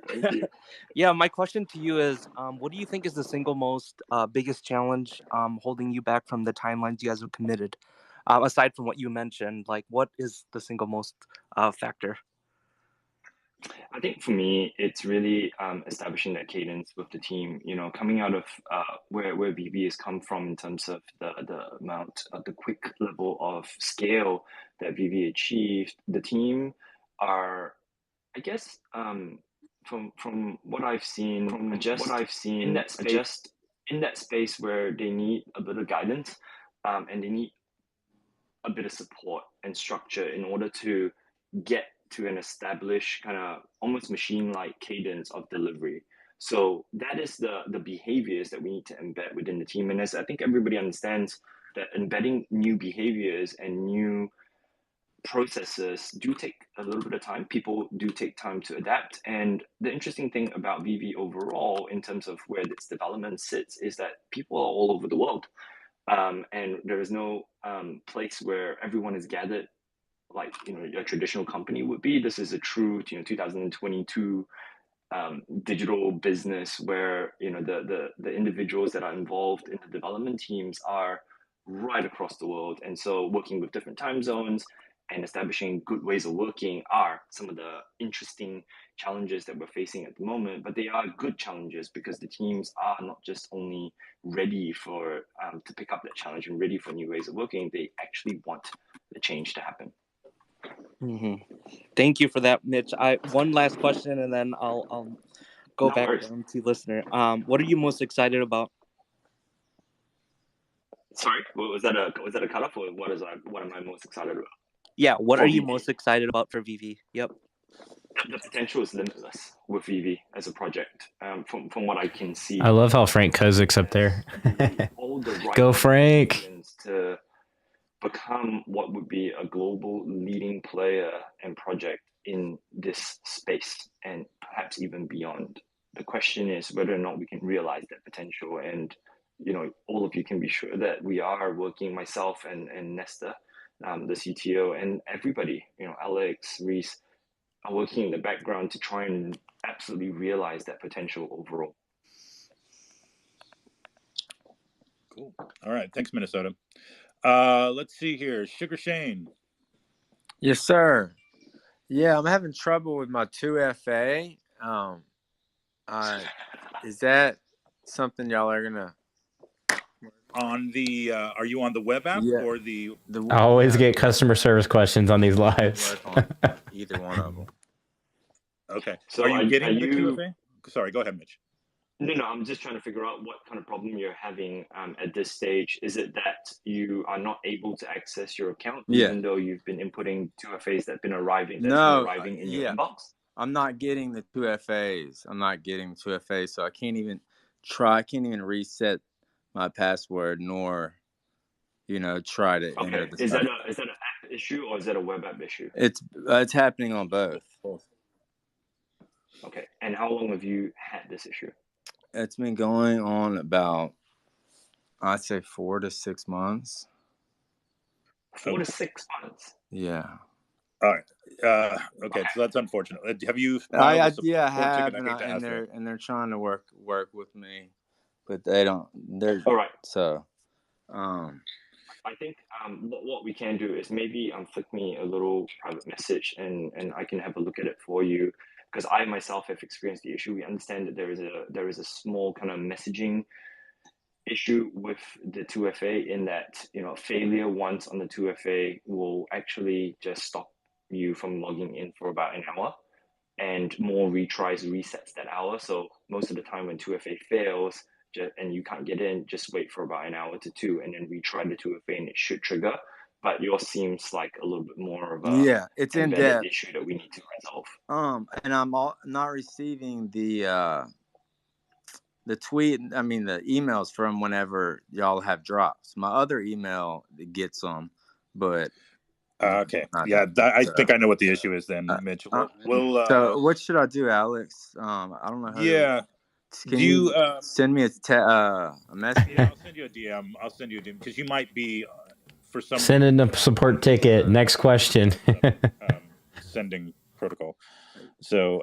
Thank you. Yeah, my question to you is, what do you think is the single most biggest challenge holding you back from the timelines you guys have committed? Aside from what you mentioned, like what is the single most factor? I think for me, it's really establishing that cadence with the team. Coming out of where Veve has come from in terms of the amount of the quick level of scale that Veve achieved. The team are, I guess, from what I've seen, in that space where they need a bit of guidance, and they need a bit of support and structure in order to get to an established kind of almost machine-like cadence of delivery. So that is the behaviors that we need to embed within the team. And as I think everybody understands that embedding new behaviors and new processes do take a little bit of time. People do take time to adapt. And the interesting thing about Veve overall, in terms of where its development sits, is that people are all over the world. And there is no place where everyone is gathered like a traditional company would be. This is a true 2022 digital business where the individuals that are involved in the development teams are right across the world, and so working with different time zones and establishing good ways of working are some of the interesting challenges that we're facing at the moment. But they are good challenges because the teams are not just only ready for to pick up that challenge and ready for new ways of working, they actually want the change to happen. Mm-hmm. Thank you for that, Mitch. One last question, and then I'll go back to listener. What are you most excited about? Sorry, was that a cutoff, or what am I most excited about? Yeah, what are you most excited about for Veve? Yep. The potential is limitless with Veve as a project. From what I can see, I love how Frank Kozik's up there. all the right Go Frank! To become what would be a global leading player and project in this space, and perhaps even beyond. The question is whether or not we can realize that potential. And all of you can be sure that we are working, myself and Nesta, the CTO, and everybody, Alex, Reese, are working in the background to try and absolutely realize that potential overall. Cool. All right. Thanks, Minnesota. Let's see here. Sugar Shane. Yes, sir. Yeah, I'm having trouble with my 2FA. Is that something y'all are gonna On the are you on the web app or the I always get customer service questions on these lives. Work on either one of them. Okay. So are you getting the 2FA? Sorry, go ahead, Mitch. No, I'm just trying to figure out what kind of problem you're having at this stage. Is it that you are not able to access your account even though you've been inputting 2FAs that have been arriving in your inbox? I'm not getting the 2FAs. So I can't even reset my password nor try to enter the Is stuff. that an app issue or is that a web app issue? It's happening on both. Okay. And how long have you had this issue? It's been going on about, I'd say 4 to 6 months. 4 to 6 months? Yeah. All right. Okay, so that's unfortunate. Have you? I have, and they're trying to work with me, but they don't. They're all right. So, I think what we can do is maybe flick me a little private message and I can have a look at it for you, because I myself have experienced the issue. We understand that there is a small kind of messaging issue with the 2FA in that failure once on the 2FA will actually just stop you from logging in for about an hour, and more retries resets that hour. So most of the time when 2FA fails and you can't get in, just wait for about an hour to 2 and then retry the 2FA and it should trigger. But yours seems like a little bit more of a it's embedded issue that we need to resolve. And I'm not receiving the tweet. I mean the emails from whenever y'all have drops. My other email gets them, but okay. Yeah, I think I know what the issue is then, Mitch. So what should I do, Alex? I don't know how to... Can you send me a message? Yeah, I'll send you a DM. Because you might be for some send in a support ticket. Next question. Sending protocol. So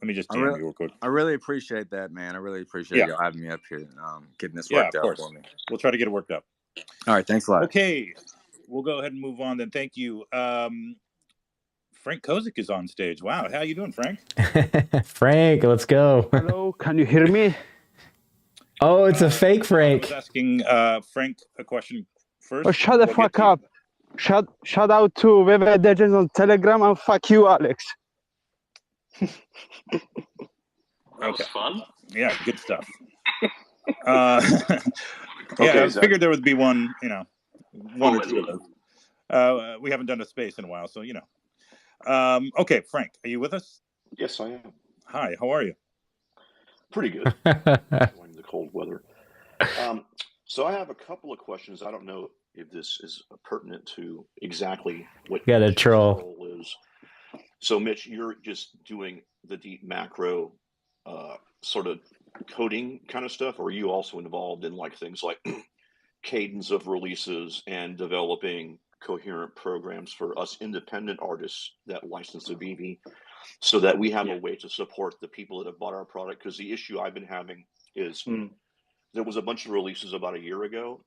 let me just DM you real quick. I really appreciate that, man. I really appreciate you having me up here and getting this worked out for me. We'll try to get it worked out. All right, thanks a lot. Okay, we'll go ahead and move on then. Thank you. Frank Kozik is on stage. Wow, how you doing, Frank? Frank, let's go. Hello, can you hear me? Oh, it's a fake Frank. I was asking Frank a question first. Oh, shut the fuck up. Shout out to Veve Legends on Telegram and fuck you, Alex. That was fun. Yeah, good stuff. I figured there would be one or two of those. We haven't done a space in a while, so okay, Frank, are you with us? Yes, I am. Hi, how are you? Pretty good. Enjoying the cold weather. So I have a couple of questions. I don't know if this is pertinent to exactly what a troll role is. So, Mitch, you're just doing the deep macro sort of coding kind of stuff, or are you also involved in things like cadence of releases and developing coherent programs for us independent artists that license to Veve, so that we have a way to support the people that have bought our product? Because the issue I've been having is there was a bunch of releases about a year ago,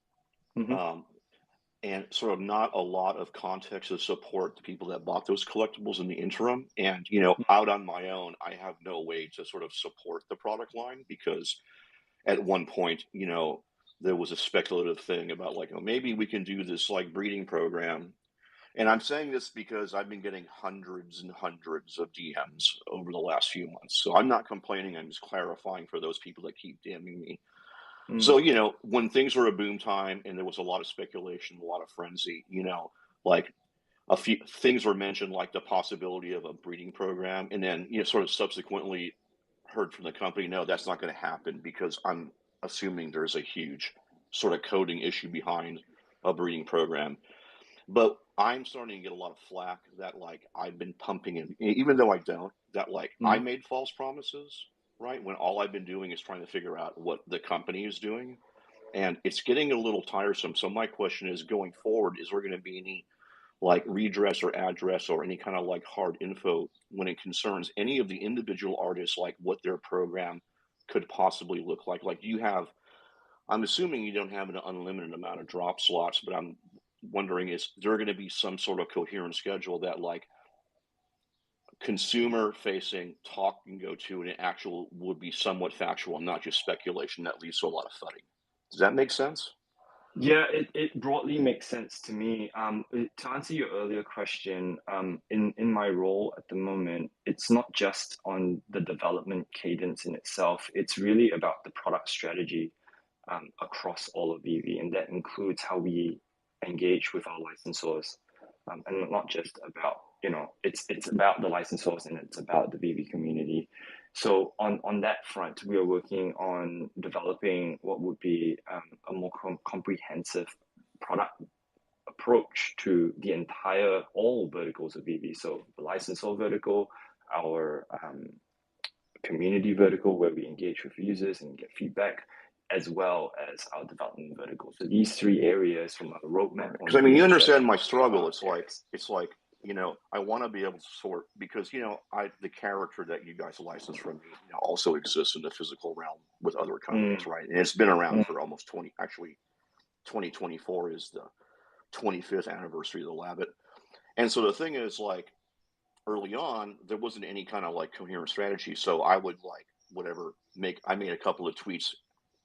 and sort of not a lot of context to support the people that bought those collectibles in the interim. And, out on my own, I have no way to sort of support the product line, because at one point, there was a speculative thing about maybe we can do this breeding program. And I'm saying this because I've been getting hundreds and hundreds of DMs over the last few months. So I'm not complaining. I'm just clarifying for those people that keep DMing me. So, when things were a boom time and there was a lot of speculation, a lot of frenzy, a few things were mentioned, like the possibility of a breeding program. And then, sort of subsequently heard from the company, no, that's not going to happen, because I'm assuming there's a huge sort of coding issue behind a breeding program. But I'm starting to get a lot of flack that I've been pumping in, even though I don't, that I made false promises, right? When all I've been doing is trying to figure out what the company is doing. and it's getting a little tiresome. So my question is, going forward, is there going to be any like redress or address or any kind of like hard info when it concerns any of the individual artists, like what their program could possibly look like? Like, do you have, I'm assuming you don't have an unlimited amount of drop slots, but I'm wondering, is there going to be some sort of coherent schedule that like consumer facing talk can go to, and it actual would be somewhat factual and not just speculation that leads to a lot of fudding? Does that make sense? Yeah, it broadly makes sense to me. To answer your earlier question, in my role at the moment, it's not just on the development cadence in itself. It's really about the product strategy across all of Veve, and that includes how we engage with our licensors, and not just about, it's about the licensors and it's about the Veve community. So on that front, we are working on developing what would be a more comprehensive product approach to the entire, all verticals of Veve. So the licensor vertical, our community vertical, where we engage with users and get feedback, as well as our development vertical. So these three areas from a roadmap. Because I mean, you understand my struggle. It's like, I want to be able to sort, because the character that you guys license from me, also exists in the physical realm with other companies, right? And it's been around for almost 2024 is the 25th anniversary of the Labbit. And so the thing is, like, early on, there wasn't any kind of like coherent strategy. So I would I made a couple of tweets.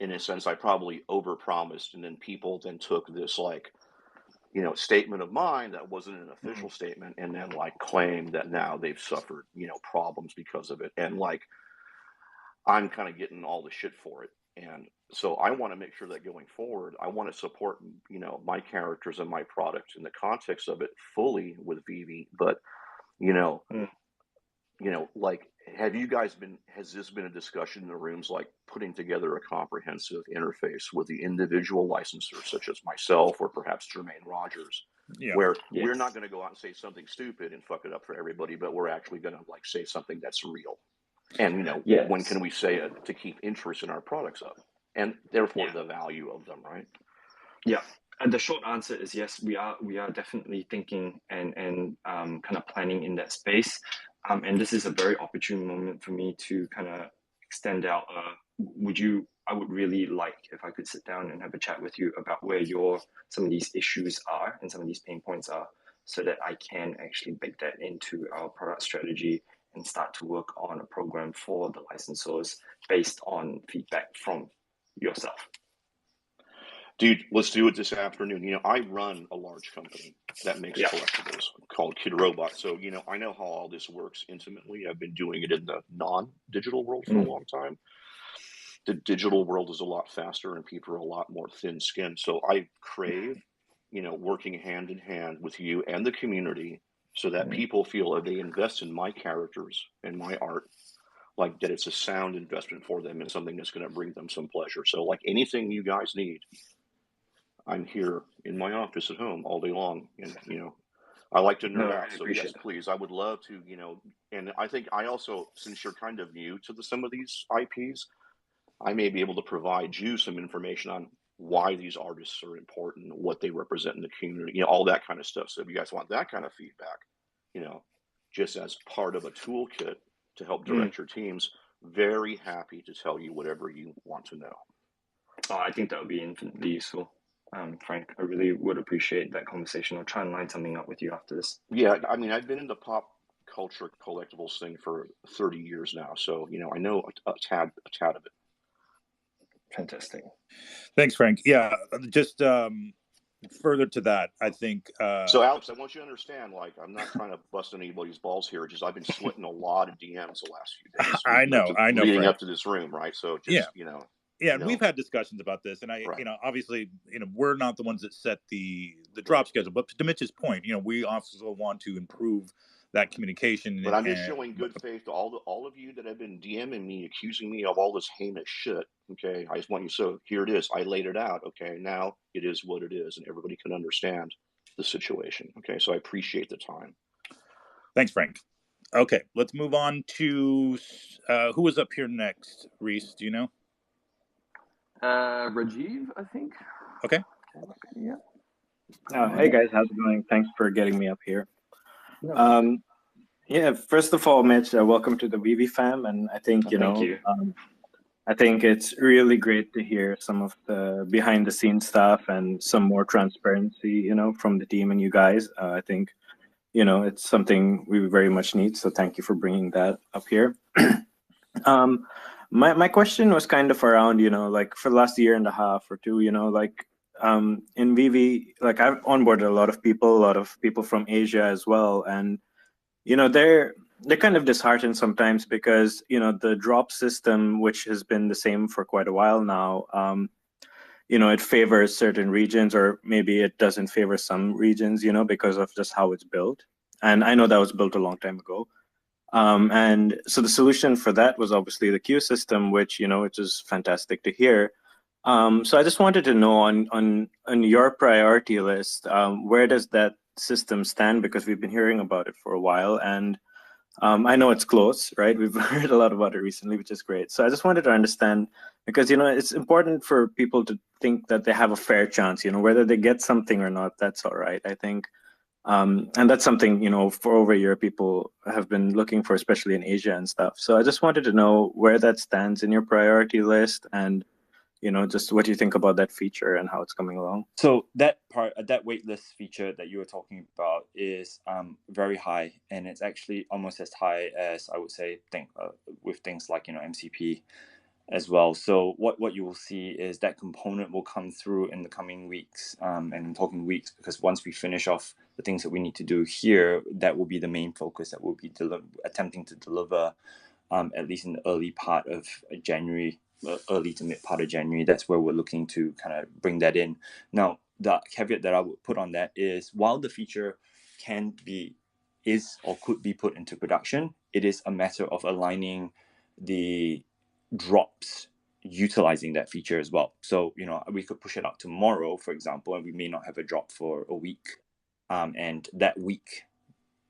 In a sense, I probably overpromised, and then people then took this like, statement of mine that wasn't an official statement, and then like claimed that now they've suffered, problems because of it. And like, I'm kind of getting all the shit for it. And so I want to make sure that going forward, I want to support, my characters and my product in the context of it fully with Veve. But, like, has this been a discussion in the rooms, like putting together a comprehensive interface with the individual licensors, such as myself or perhaps Jermaine Rogers, where we're not going to go out and say something stupid and fuck it up for everybody, but we're actually going to like say something that's real. And, when can we say it to keep interest in our products up and therefore the value of them, right? Yeah. And the short answer is yes, we are definitely thinking and kind of planning in that space. And this is a very opportune moment for me to kind of extend out. I would really like if I could sit down and have a chat with you about where some of these issues are and some of these pain points are, so that I can actually bake that into our product strategy and start to work on a program for the licensors based on feedback from yourself. Dude, let's do it this afternoon. I run a large company that makes collectibles called Kid Robot. So, I know how all this works intimately. I've been doing it in the non-digital world for a long time. The digital world is a lot faster and people are a lot more thin-skinned. So I crave, working hand in hand with you and the community so that people feel if they invest in my characters and my art, like that it's a sound investment for them and something that's going to bring them some pleasure. So like anything you guys need, I'm here in my office at home all day long. And, I like to nerd out. So yes, please, I would love to, and I think I also, since you're kind of new to some of these IPs, I may be able to provide you some information on why these artists are important, what they represent in the community, all that kind of stuff. So if you guys want that kind of feedback, just as part of a toolkit to help direct your teams, very happy to tell you whatever you want to know. Oh, I think that would be infinitely useful. Frank, I really would appreciate that conversation. I'll try and line something up with you after this. Yeah, I mean, I've been in the pop culture collectibles thing for 30 years now, so I know a tad of it. Fantastic. Thanks, Frank. Yeah, just further to that, I think. So, Alex, I want you to understand, like, I'm not trying to bust anybody's balls here. Just I've been sweating a lot of DMs the last few days. I know, leading Frank. up to this room, right? So, just Yeah, and we've had discussions about this, and obviously, we're not the ones that set the drop schedule. But to Mitch's point, we also want to improve that communication. But I'm just showing good faith to all of you that have been DMing me, accusing me of all this heinous shit. Okay, I just want you. So here it is. I laid it out. Okay, now it is what it is, and everybody can understand the situation. Okay, so I appreciate the time. Thanks, Frank. Okay, let's move on to who is up here next. Reese, do you know? Rajiv, I think. Okay. Yeah. Hey guys, how's it going? Thanks for getting me up here. No. Yeah, first of all, Mitch, welcome to the Veve fam, and I think Thank you. I think it's really great to hear some of the behind the scenes stuff and some more transparency, from the team and you guys. I think, it's something we very much need. So thank you for bringing that up here. My question was kind of around, like for the last year and a half or two, in Veve, like I've onboarded a lot of people from Asia as well, and they're kind of disheartened sometimes because the drop system, which has been the same for quite a while now, it favors certain regions, or maybe it doesn't favor some regions, because of just how it's built. And I know that was built a long time ago. And so the solution for that was obviously the queue system, which is fantastic to hear. So I just wanted to know on your priority list, where does that system stand? Because we've been hearing about it for a while, and I know it's close, right? We've heard a lot about it recently, which is great. So I just wanted to understand, because it's important for people to think that they have a fair chance, whether they get something or not, that's all right, I think. And that's something, for over a year, people have been looking for, especially in Asia and stuff. So I just wanted to know where that stands in your priority list, and just what you think about that feature and how it's coming along. So that waitlist feature that you were talking about is very high, and it's actually almost as high as I would say with things like MCP as well. So what you will see is that component will come through in the coming weeks, and I'm talking weeks because once we finish off the things that we need to do here, that will be the main focus that we'll be attempting to deliver, at least in the early part of January. Early to mid part of January, that's where we're looking to kind of bring that in. Now, the caveat that I would put on that is, while the feature could be put into production, it is a matter of aligning the drops utilizing that feature as well. So, we could push it out tomorrow, for example, and we may not have a drop for a week. And that week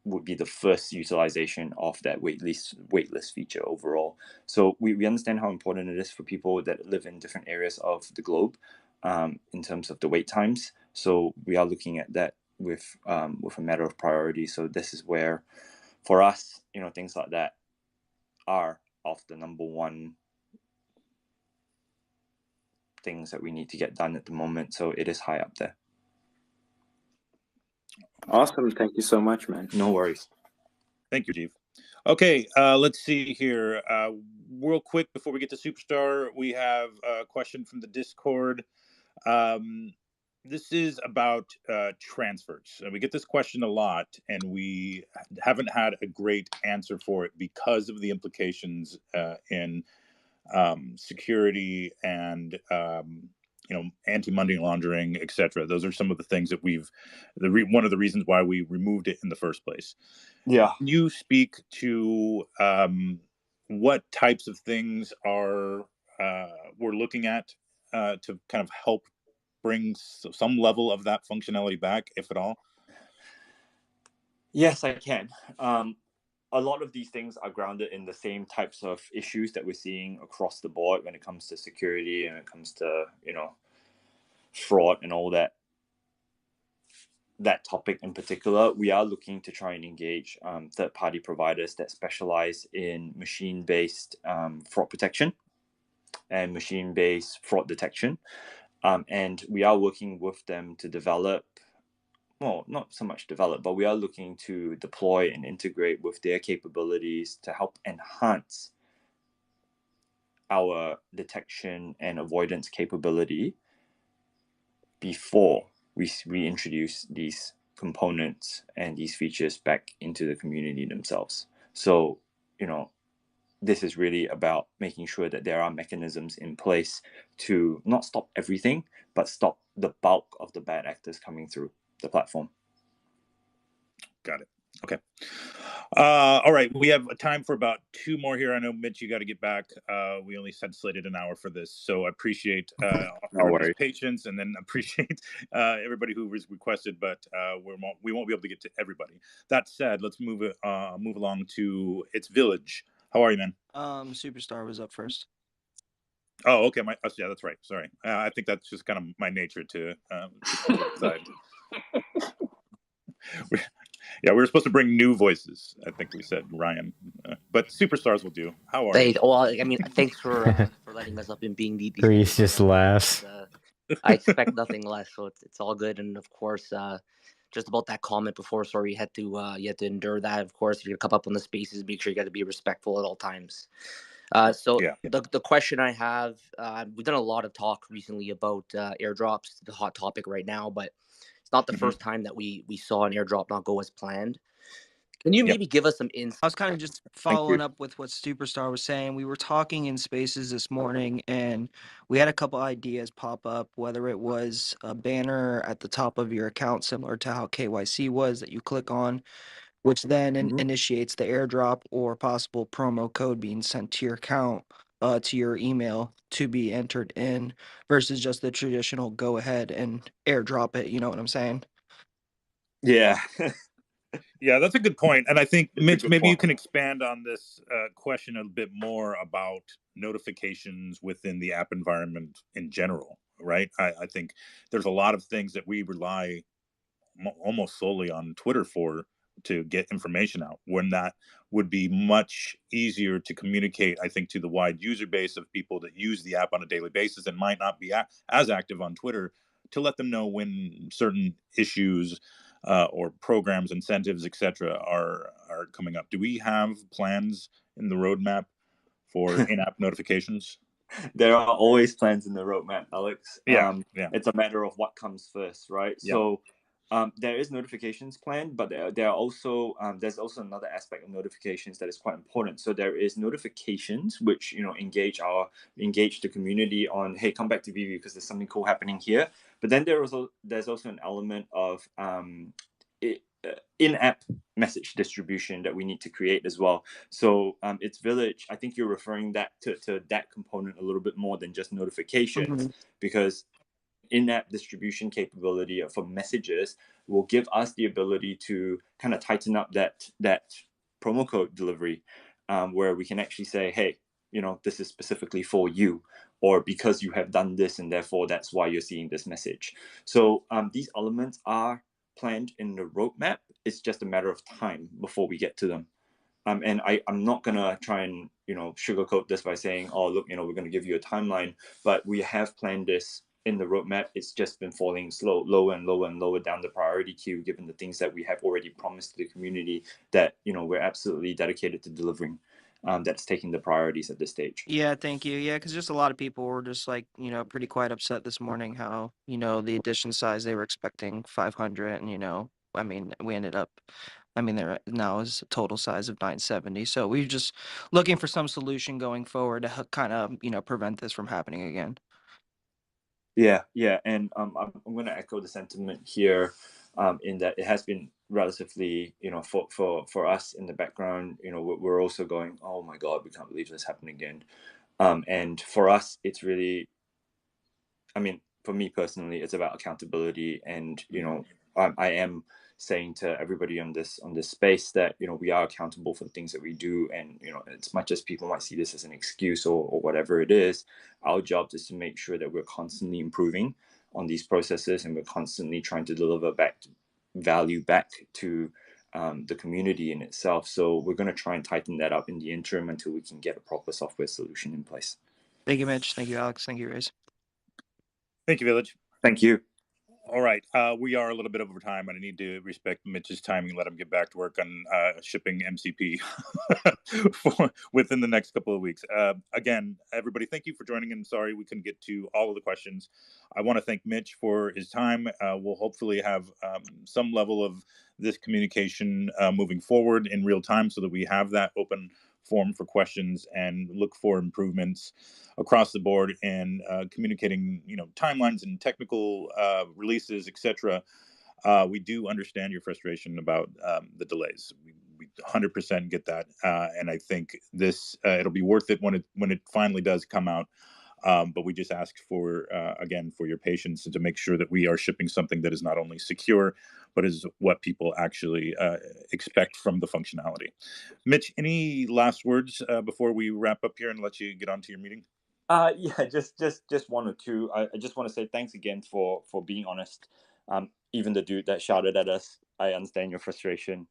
would be the first utilization of that waitlist feature overall. So we understand how important it is for people that live in different areas of the globe, in terms of the wait times. So we are looking at that with a matter of priority. So this is where, for us, things like that are of the number one things that we need to get done at the moment. So it is high up there. Awesome. Thank you so much, man. No worries. Thank you, Rajiv. Okay, let's see here. Real quick, before we get to Superstar, we have a question from the Discord. This is about transfers. We get this question a lot, and we haven't had a great answer for it because of the implications in security and anti-money laundering, etc. Those are some of the things that one of the reasons why we removed it in the first place. Yeah. Can you speak to what types of things we're looking at to kind of help bring some level of that functionality back, if at all? Yes, I can. A lot of these things are grounded in the same types of issues that we're seeing across the board when it comes to security and it comes to, fraud and all that topic in particular. We are looking to try and engage third-party providers that specialize in machine-based fraud protection and machine-based fraud detection. And we are working with them to develop, well, not so much develop, but we are looking to deploy and integrate with their capabilities to help enhance our detection and avoidance capability before we reintroduce these components and these features back into the community themselves. So, this is really about making sure that there are mechanisms in place to not stop everything, but stop the bulk of the bad actors coming through the platform. Got it. Okay. All right. We have time for about 2 more here. I know, Mitch, you got to get back. We only slated an hour for this. So I appreciate everybody's patience, and then appreciate everybody who was requested, but we won't be able to get to everybody. That said, let's move along to It's Village. How are you, man? Superstar was up first. Oh, okay. Yeah, that's right. Sorry. I think that's just kind of my nature to pull it aside. Yeah, we were supposed to bring new voices. I think we said Ryan, but superstars will do. How are you? Well, I mean, thanks for letting us up and being the Grease just laughs. I expect nothing less, so it's all good. And of course, just about that comment before, sorry you had to endure that. Of course, if you come up on the spaces, make sure you got to be respectful at all times. The question I have, we've done a lot of talk recently about airdrops, the hot topic right now, but it's not the first time that we saw an airdrop not go as planned. Can you maybe give us some insight? I was kind of just following up with what Superstar was saying. We were talking in spaces this morning and we had a couple ideas pop up, whether it was a banner at the top of your account, similar to how KYC was that you click on, which then initiates the airdrop, or possible promo code being sent to your account, to your email to be entered in, versus just the traditional go ahead and airdrop it. You know what I'm saying? Yeah. Yeah, that's a good point. And I think, Mitch, maybe you can expand on this question a bit more about notifications within the app environment in general, right? I think there's a lot of things that we rely almost solely on Twitter to get information out, when that would be much easier to communicate, I think, to the wide user base of people that use the app on a daily basis and might not be as active on Twitter, to let them know when certain issues or programs, incentives, etc., are coming up. Do we have plans in the roadmap for in-app notifications? There are always plans in the roadmap, Alex. Yeah. It's a matter of what comes first, right? Yeah. So there is notifications planned, but there are also there's also another aspect of notifications that is quite important. So there is notifications which engage the community on, hey, come back to Veve because there's something cool happening here. But then there's also an element of in-app message distribution that we need to create as well. So it's Village. I think you're referring to that component a little bit more than just notifications, because in-app distribution capability for messages will give us the ability to kind of tighten up that promo code delivery, where we can actually say, hey, this is specifically for you, or because you have done this and therefore that's why you're seeing this message. So these elements are planned in the roadmap. It's just a matter of time before we get to them. And I'm not gonna try and sugarcoat this by saying, oh look, we're gonna give you a timeline, but we have planned this in the roadmap. It's just been falling lower and lower and lower down the priority queue, given the things that we have already promised to the community that we're absolutely dedicated to delivering. That's taking the priorities at this stage. Yeah, thank you. Yeah, because just a lot of people were just like, pretty quite upset this morning how, the edition size they were expecting 500, and I mean, we ended up, there now is a total size of 970. So we're just looking for some solution going forward to kind of, prevent this from happening again. Yeah, and I'm going to echo the sentiment here, in that it has been relatively, for us in the background, we're also going, oh my God, we can't believe this happened again. And for us, it's really, for me personally, it's about accountability, and I am saying to everybody on this space that we are accountable for the things that we do, and as much as people might see this as an excuse or whatever it is, our job is to make sure that we're constantly improving on these processes, and we're constantly trying to deliver value back to the community in itself. So we're going to try and tighten that up in the interim until we can get a proper software solution in place. Thank you, Mitch. Thank you, Alex. Thank you, Ray's. Thank you, Village. Thank you. All right. We are a little bit over time, and I need to respect Mitch's timing and let him get back to work on shipping MCP within the next couple of weeks. Again, everybody, thank you for joining in. Sorry we couldn't get to all of the questions. I want to thank Mitch for his time. We'll hopefully have some level of this communication moving forward in real time, so that we have that open forum for questions and look for improvements across the board, and communicating timelines and technical releases, etc. We do understand your frustration about the delays. We 100% get that, and I think this it'll be worth it when it finally does come out. But we just ask for again, for your patience, and to make sure that we are shipping something that is not only secure, but is what people actually expect from the functionality. Mitch, any last words before we wrap up here and let you get on to your meeting? Yeah, just one or two. I just want to say thanks again for being honest. Even the dude that shouted at us, I understand your frustration.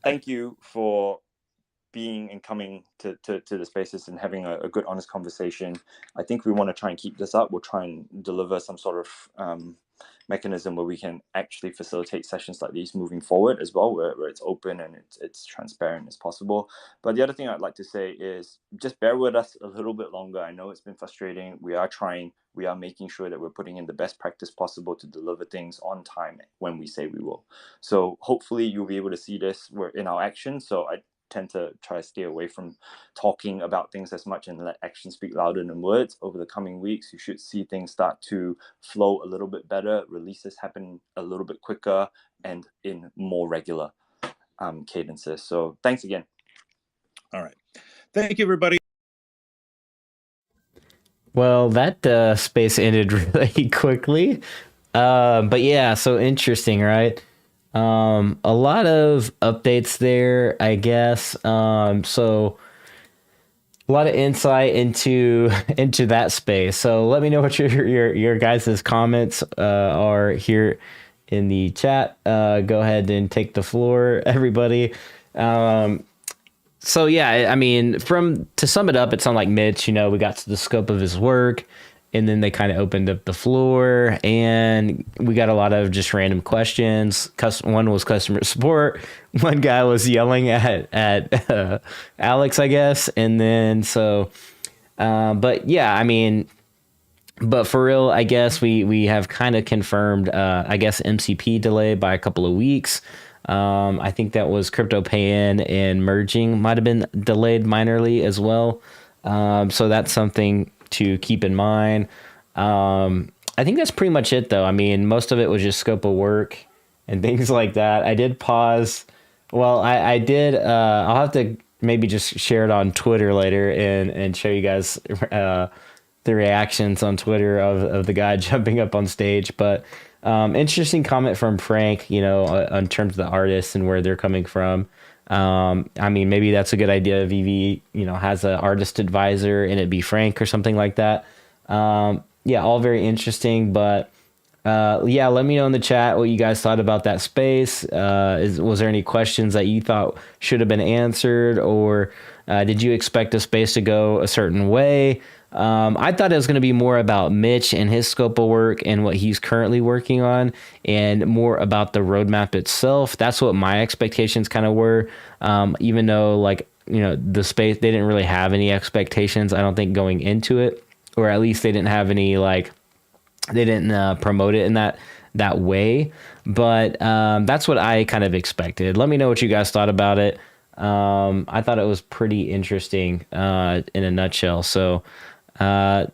Thank you for being and coming to the spaces and having a good, honest conversation. I think we want to try and keep this up. We'll try and deliver some sort of mechanism where we can actually facilitate sessions like these moving forward as well, where it's open and it's transparent as possible. But the other thing I'd like to say is just bear with us a little bit longer. I know it's been frustrating. We are trying. We are making sure that we're putting in the best practice possible to deliver things on time when we say we will. So hopefully you'll be able to see this in our action. So I tend to try to stay away from talking about things as much and let action speak louder than words. Over the coming weeks, you should see things start to flow a little bit better, releases happen a little bit quicker and in more regular cadences. So thanks again. All right. Thank you, everybody. Well, that space ended really quickly. But yeah, so interesting, right? A lot of updates there, I guess. So a lot of insight into that space. So let me know what your guys' comments are here in the chat. Go ahead and take the floor, everybody. So yeah, I mean, to sum it up, it sounded like Mitch, we got to the scope of his work, and then they kind of opened up the floor, and we got a lot of just random questions. One was customer support. One guy was yelling at Alex, I guess, and then but yeah, I mean, but for real, I guess we have kind of confirmed, I guess MCP delay by a couple of weeks. I think that was crypto pay-in and merging might have been delayed minorly as well. So that's something to keep in mind. I think that's pretty much it, though. I mean, most of it was just scope of work and things like that. I did pause. Well, I did. I'll have to maybe just share it on Twitter later and show you guys the reactions on Twitter of the guy jumping up on stage. But interesting comment from Frank, in terms of the artists and where they're coming from. I mean, maybe that's a good idea. Veve, has an artist advisor and it'd be Frank or something like that. Yeah, all very interesting. But yeah, let me know in the chat what you guys thought about that space. Was there any questions that you thought should have been answered, or did you expect a space to go a certain way? I thought it was going to be more about Mitch and his scope of work and what he's currently working on, and more about the roadmap itself. That's what my expectations kind of were. Even though, the space, they didn't really have any expectations, I don't think, going into it, or at least they didn't have any, they didn't promote it in that way. But that's what I kind of expected. Let me know what you guys thought about it. I thought it was pretty interesting in a nutshell. So I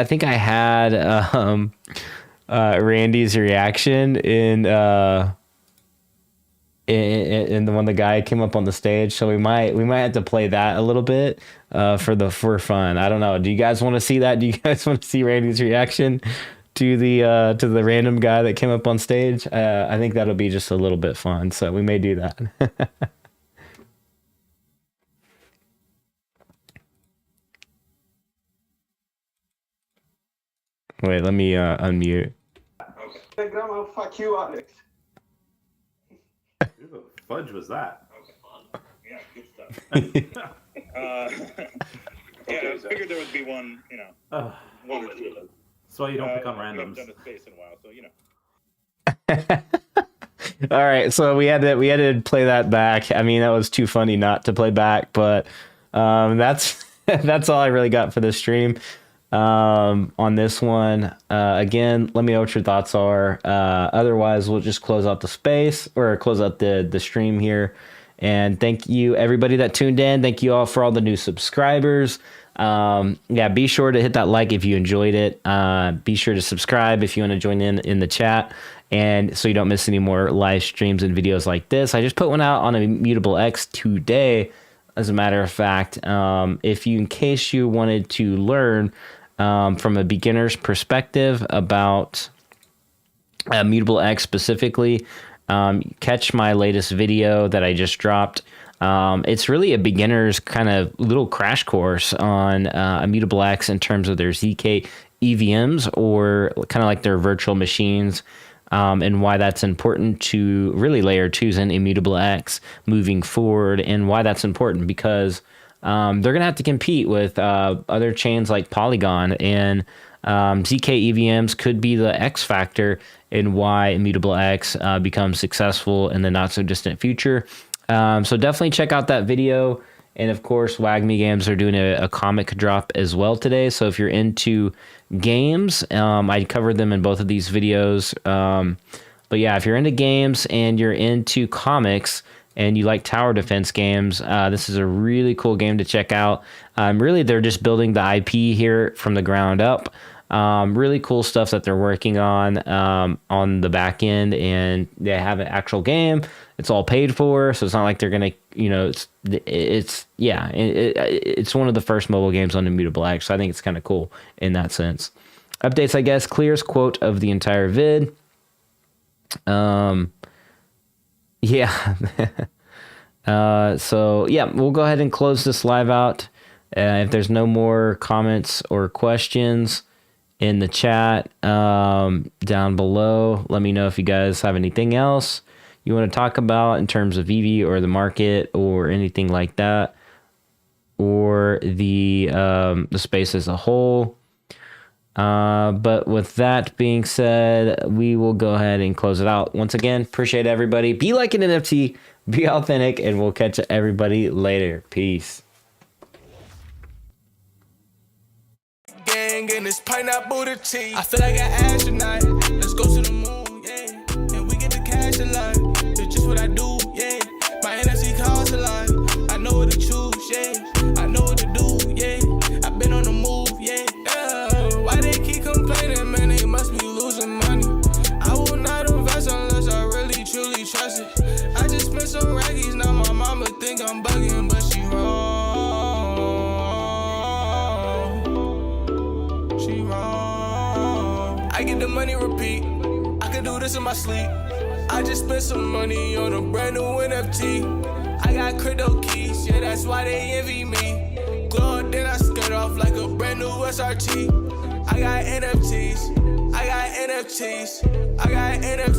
think I had Randy's reaction in the when the guy came up on the stage. So we might have to play that a little bit for fun. I don't know. Do you guys want to see that? Do you guys want to see Randy's reaction to the random guy that came up on stage? I think that'll be just a little bit fun. So we may do that. Wait, let me unmute. Telegram, I'll fuck you, Alex. Who the fudge was that? Yeah, good stuff. I figured there would be one, one or two of them. That's why you don't pick on randoms. Done a space in a while, so All right, so we had to play that back. I mean, that was too funny not to play back, but that's all I really got for this stream. On this one, again, let me know what your thoughts are. Otherwise, we'll just close out the space, or close out the stream here. And thank you everybody that tuned in. Thank you all for all the new subscribers. Yeah, be sure to hit that like if you enjoyed it. Be sure to subscribe if you want to join in the chat, and so you don't miss any more live streams and videos like this. I just put one out on Immutable X today, as a matter of fact. In case you wanted to learn from a beginner's perspective about Immutable X specifically, catch my latest video that I just dropped It's really a beginner's kind of little crash course on Immutable X in terms of their ZK EVMs, or kind of like their virtual machines, and why that's important to really layer 2s and Immutable X moving forward, and why that's important because they're going to have to compete with other chains like Polygon, and ZK EVMs could be the X factor in why Immutable X becomes successful in the not so distant future. So definitely check out that video. And of course, WAGMI Games are doing a comic drop as well today. So if you're into games, I covered them in both of these videos. But yeah, if you're into games and you're into comics and you like tower defense games, this is a really cool game to check out. Really, they're just building the IP here from the ground up. Really cool stuff that they're working on the back end, and they have an actual game. It's all paid for, so it's not like they're gonna, it's one of the first mobile games on Immutable X. So I think it's kind of cool in that sense. Updates, I guess. Clear's quote of the entire vid. Yeah. So yeah, we'll go ahead and close this live out. If there's no more comments or questions in the chat down below, let me know if you guys have anything else you want to talk about in terms of Veve or the market or anything like that, or the space as a whole. But with that being said, we will go ahead and close it out. Once again, appreciate everybody. Be like an NFT, be authentic, and we'll catch everybody later. Peace. Gang and this pineapple to tea. I feel like an astronaut. Let's go to the moon, yeah. And we get the cash a lot. It's just what I do, yeah. My NFC costs a lot. I know what to choose, yeah. I know what to do, yeah. I've been on the move, yeah. Why they keep complaining, man? They must be losing money. I will not invest unless I really truly trust it. I just spent some raggies, now my mama think I'm bugging, but she wrong. She wrong. I get the money repeat. I could do this in my sleep. I just spent some money on a brand new NFT. I got crypto keys, yeah, that's why they envy me. Glow, then I skirt off like a brand new SRT. I got NFTs. I got NFTs. I got NFTs.